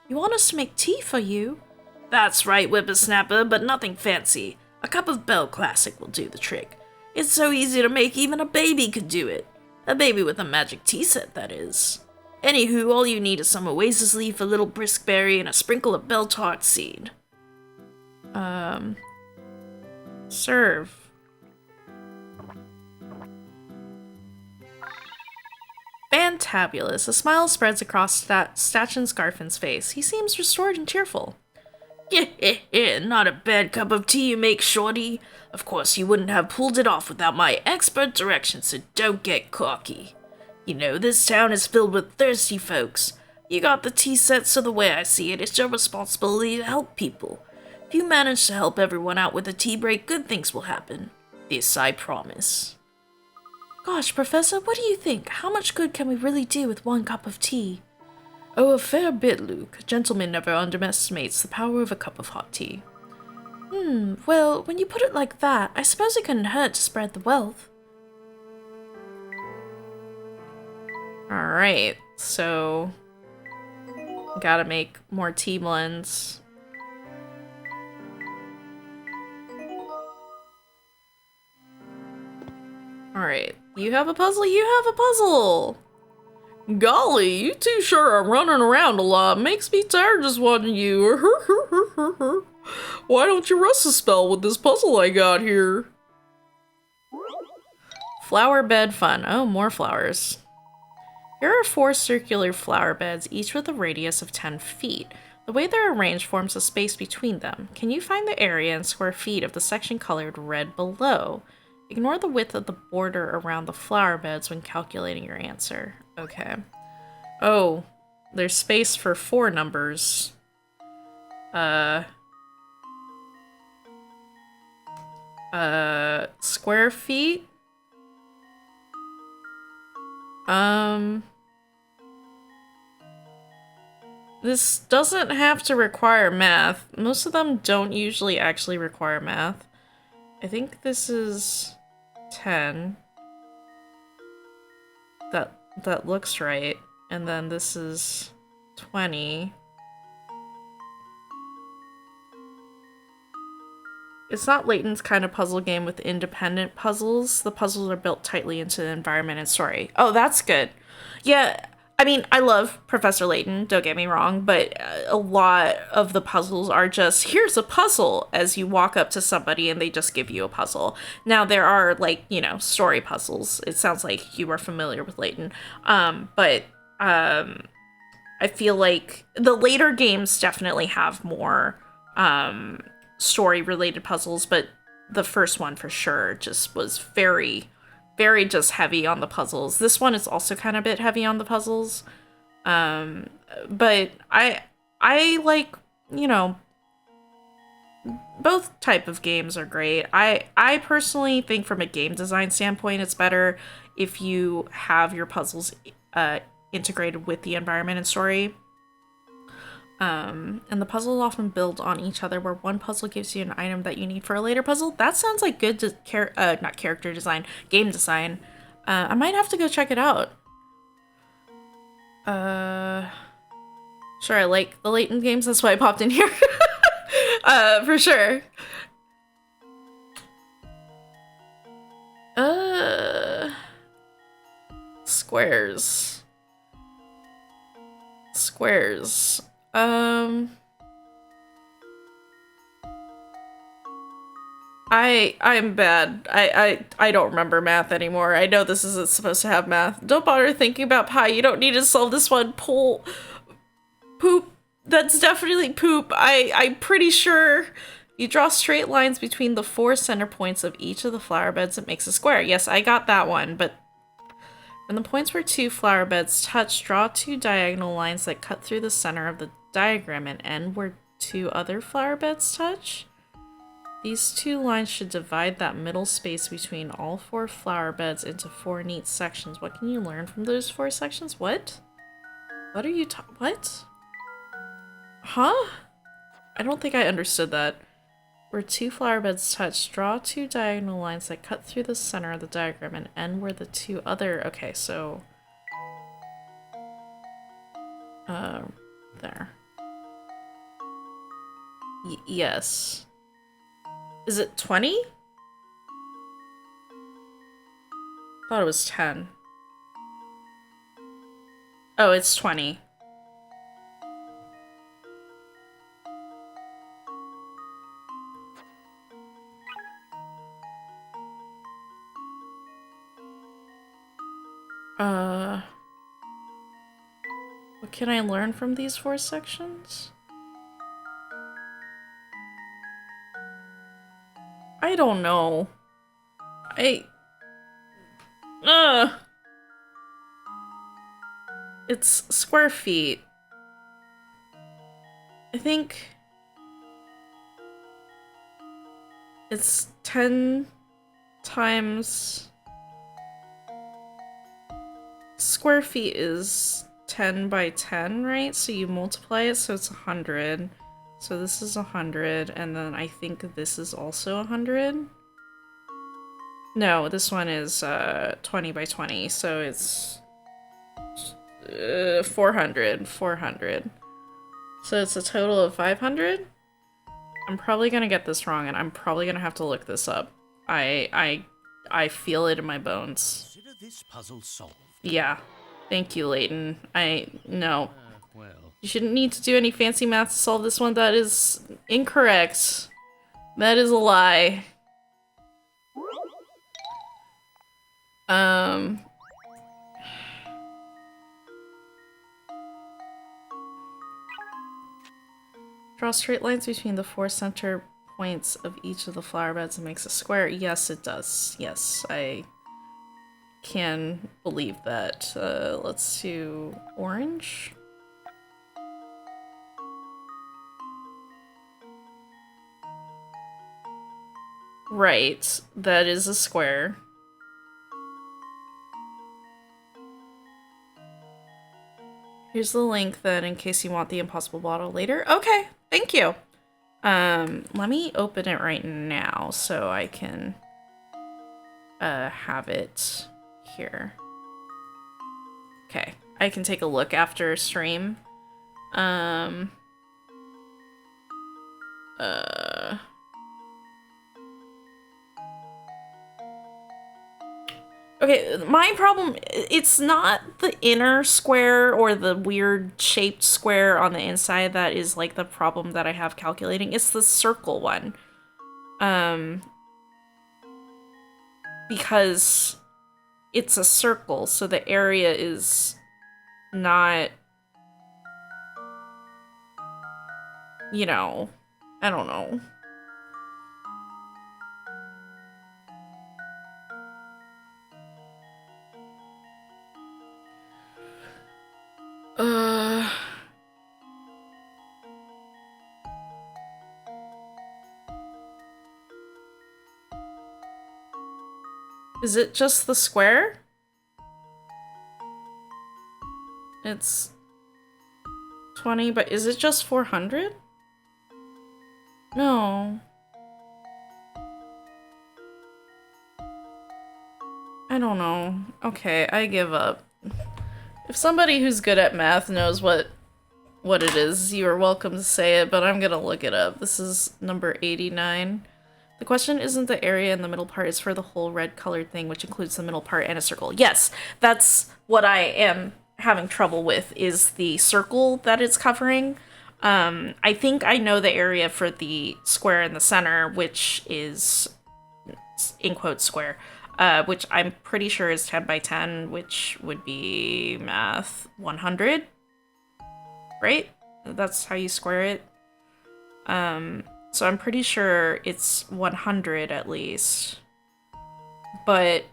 You want us to make tea for you? That's right, whippersnapper, but nothing fancy. A cup of Bell Classic will do the trick. It's so easy to make, even a baby could do it. A baby with a magic tea set, that is. Anywho, all you need is some oasis leaf, a little brisk berry, and a sprinkle of bell tart seed. Serve. Fantabulous. A smile spreads across Stachin Scarfin's face. He seems restored and cheerful. Yeah, not a bad cup of tea you make, shorty. Of course, you wouldn't have pulled it off without my expert direction, so don't get cocky. You know, this town is filled with thirsty folks. You got the tea set, so the way I see it, it's your responsibility to help people. If you manage to help everyone out with a tea break, good things will happen. This I promise. Gosh, Professor, what do you think? How much good can we really do with one cup of tea? Oh, a fair bit, Luke. A gentleman never underestimates the power of a cup of hot tea. Well, when you put it like that, I suppose it couldn't hurt to spread the wealth. Alright, so... gotta make more tea blends. Alright, you have a puzzle, you have a puzzle! Golly, you two sure are running around a lot. Makes me tired just watching you. Why don't you rest a spell with this puzzle I got here? Flower bed fun. Oh, more flowers. Here are 4 circular flower beds, each with a radius of 10 feet. The way they're arranged forms a space between them. Can you find the area in square feet of the section colored red below? Ignore the width of the border around the flower beds when calculating your answer. Okay. Oh, there's space for 4 numbers. Square feet? This doesn't have to require math. Most of them don't usually actually require math. I think this is 10. That looks right. And then this is 20. It's not Layton's kind of puzzle game with independent puzzles. The puzzles are built tightly into the environment and story. Oh, that's good. Yeah, I mean, I love Professor Layton, don't get me wrong, but a lot of the puzzles are just, here's a puzzle, as you walk up to somebody and they just give you a puzzle. Now, there are, like, story puzzles. It sounds like you are familiar with Layton. But I feel like the later games definitely have more story-related puzzles, but the first one for sure just was very just heavy on the puzzles. This one is also kind of a bit heavy on the puzzles. But I like you know, both type of games are great. I personally think from a game design standpoint, it's better if you have your puzzles integrated with the environment and story. And the puzzles often build on each other, where one puzzle gives you an item that you need for a later puzzle. That sounds like good not character design, game design. I might have to go check it out. Sure, I like the Layton games, that's why I popped in here. For sure. Squares. Squares. I'm bad. I don't remember math anymore. I know this isn't supposed to have math. Don't bother thinking about pi. You don't need to solve this one. Poop. That's definitely poop. I'm pretty sure you draw straight lines between the 4 center points of each of the flower beds. It makes a square. Yes, I got that one, but when the points where 2 flower beds touch, draw 2 diagonal lines that cut through the center of the diagram and end where 2 other flower beds touch. These 2 lines should divide that middle space between all 4 flower beds into 4 neat sections. What can you learn from those 4 sections? What? What are you what? Huh? I don't think I understood that. Where 2 flower beds touch, draw 2 diagonal lines that cut through the center of the diagram and end where the 2 other... Okay, so... there. Yes. Is it 20? Thought it was 10. Oh, it's 20. What can I learn from these 4 sections? I don't know. It's square feet. I think it's 10 times... Square feet is 10 by 10, right? So you multiply it, so it's 100. So this is 100, and then I think this is also 100. No, this one is 20 by 20, so it's 400. So it's a total of 500? I'm probably gonna get this wrong, and I'm probably gonna have to look this up. I feel it in my bones. Consider this puzzle solved. Yeah. Thank you, Layton. No. Well. You shouldn't need to do any fancy math to solve this one. That is incorrect. That is a lie. Draw straight lines between the 4 center points of each of the flower beds and makes a square. Yes, it does. Yes, I can believe that. Let's do orange. Right, that is a square. Here's the link then in case you want the impossible bottle later. Okay, thank you. Let me open it right now so I can have it here. Okay, I can take a look after stream. Okay, my problem, it's not the inner square or the weird shaped square on the inside that is like the problem that I have calculating. It's the circle one. Because it's a circle, so the area is not, you know, I don't know. Is it just the square? It's 20, but is it just 400? No. I don't know. Okay, I give up. If somebody who's good at math knows what it is, you are welcome to say it, but I'm gonna look it up. This is number 89. The question isn't the area in the middle part, it's for the whole red colored thing, which includes the middle part and a circle. Yes, that's what I am having trouble with, is the circle that it's covering. I think I know the area for the square in the center, which is, in quotes, square, which I'm pretty sure is 10 by 10, which would be math 100, right? That's how you square it. So I'm pretty sure it's 100 at least. But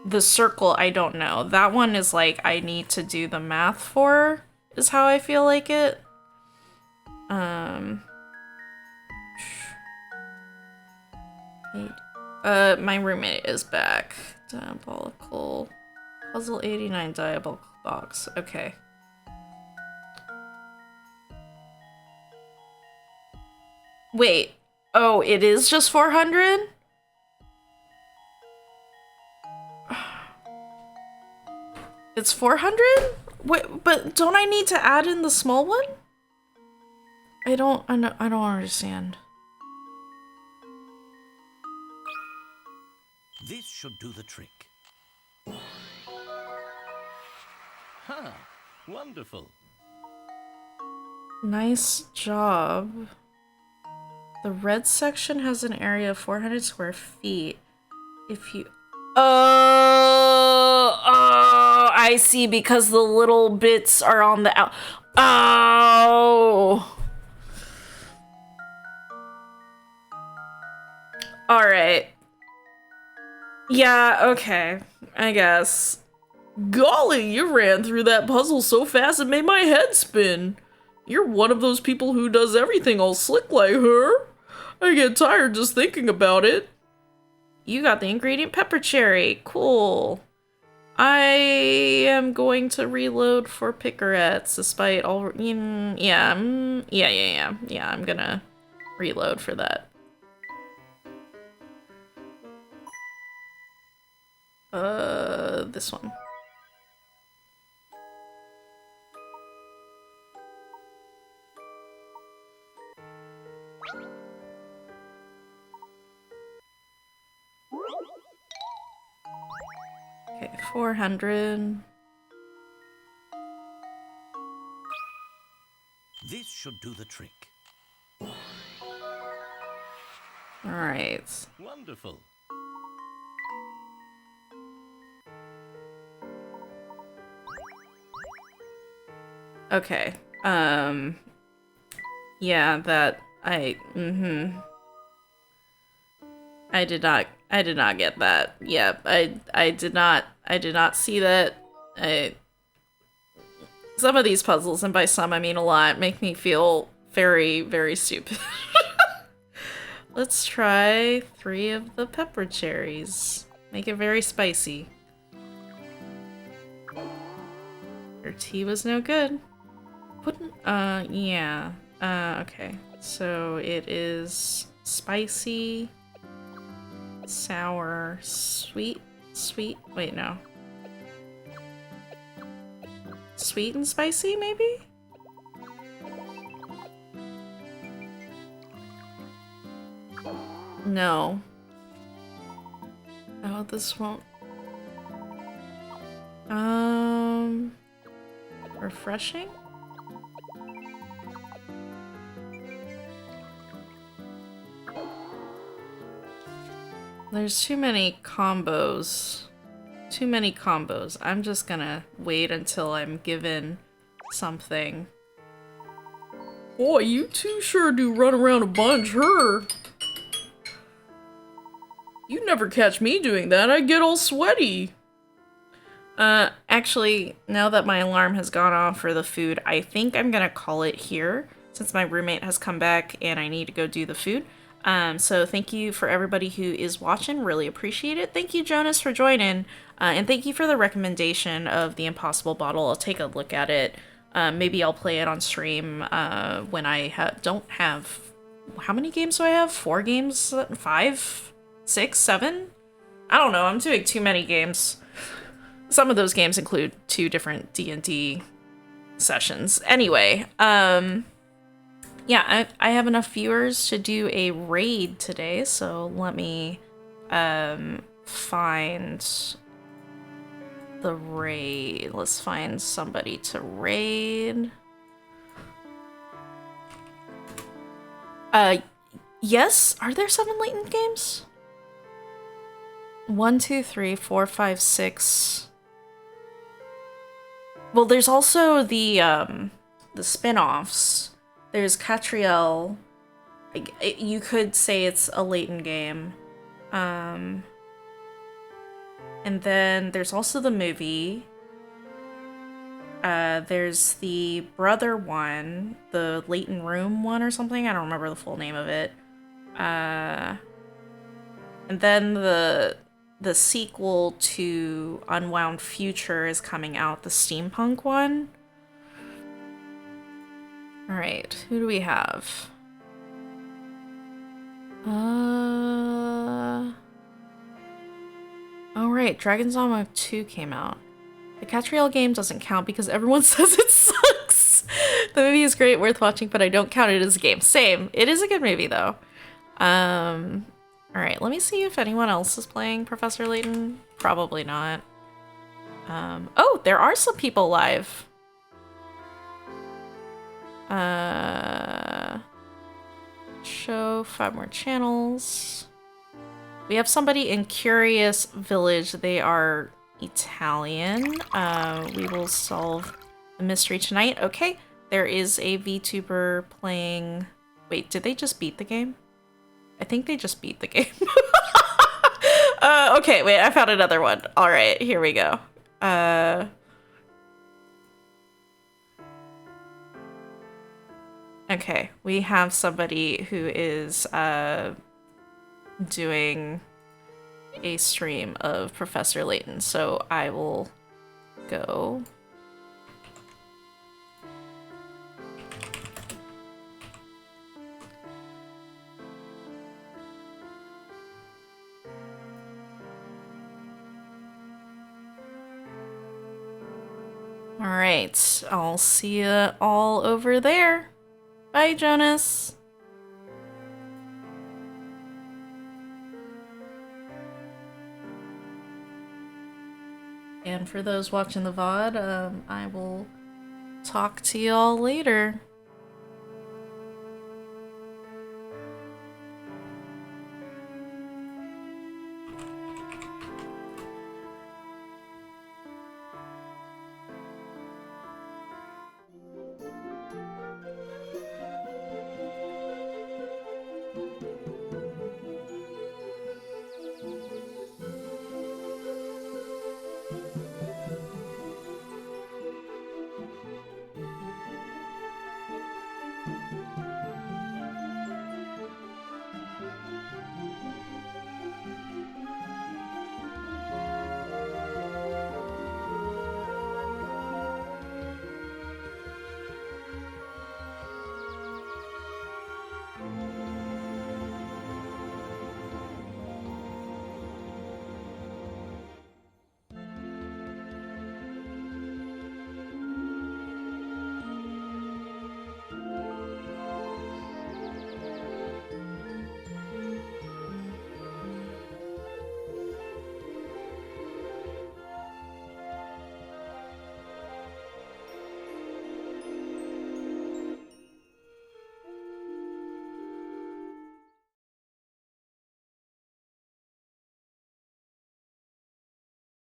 the circle, I don't know. That one is like I need to do the math for, is how I feel like it. My roommate is back. Diabolical Puzzle 89 Diabolical Box. Okay. Wait. Oh, it is just 400? It's 400? Wait, but don't I need to add in the small one? I don't understand. This should do the trick. Huh. Wonderful. Nice job. The red section has an area of 400 square feet. If you... Oh, I see, because the little bits are on the out... Oh! Alright. Yeah, okay. I guess. Golly, you ran through that puzzle so fast it made my head spin. You're one of those people who does everything all slick like her. I get tired just thinking about it. You got the ingredient pepper cherry. Cool. I am going to reload for picarettes despite all... Yeah, I'm gonna reload for that. This one. Okay, 400. This should do the trick. Alright. Wonderful. Okay. Yeah, that I did not get that. Yep, I did not see that. Some of these puzzles, and by some I mean a lot, make me feel very, very stupid. Let's try 3 of the pepper cherries. Make it very spicy. Your tea was no good. Yeah. Okay. So it is spicy, sour, sweet, wait, no. Sweet and spicy, maybe? No. Oh, this won't... Refreshing? There's too many combos. Too many combos. I'm just gonna wait until I'm given something. Boy, you two sure do run around a bunch, her. You never catch me doing that. I get all sweaty. Actually, now that my alarm has gone off for the food, I think I'm gonna call it here, since my roommate has come back and I need to go do the food. So thank you for everybody who is watching. Really appreciate it. Thank you, Jonas, for joining. And thank you for the recommendation of the Impossible Bottle. I'll take a look at it. Maybe I'll play it on stream when I don't have... How many games do I have? 4 games? 5? 6? 7? I don't know. I'm doing too many games. Some of those games include 2 different D&D sessions. Anyway, yeah, I have enough viewers to do a raid today, so let me find the raid. Let's find somebody to raid. Yes? Are there 7 Layton games? 1, 2, 3, 4, 5, 6. Well, there's also the spin-offs. There's Catriel. You could say it's a Layton game. And then there's also the movie. There's the brother one, the Layton Room one or something. I don't remember the full name of it. And then the sequel to Unwound Future is coming out, the steampunk one. Alright, who do we have? Oh right, Dragon's Dogma 2 came out. The Catriel game doesn't count because everyone says it sucks. The movie is great, worth watching, but I don't count it as a game. Same. It is a good movie though. Alright, let me see if anyone else is playing Professor Layton. Probably not. Oh, there are some people live. Show 5 more channels. We have somebody in Curious Village. They are Italian. We will solve the mystery tonight. Okay, there is a VTuber playing... Wait, did they just beat the game? I think they just beat the game. Okay, wait, I found another one. All right, here we go. Okay, we have somebody who is doing a stream of Professor Layton, so I will go. All right, I'll see you all over there. Bye, Jonas. And for those watching the VOD, I will talk to y'all later.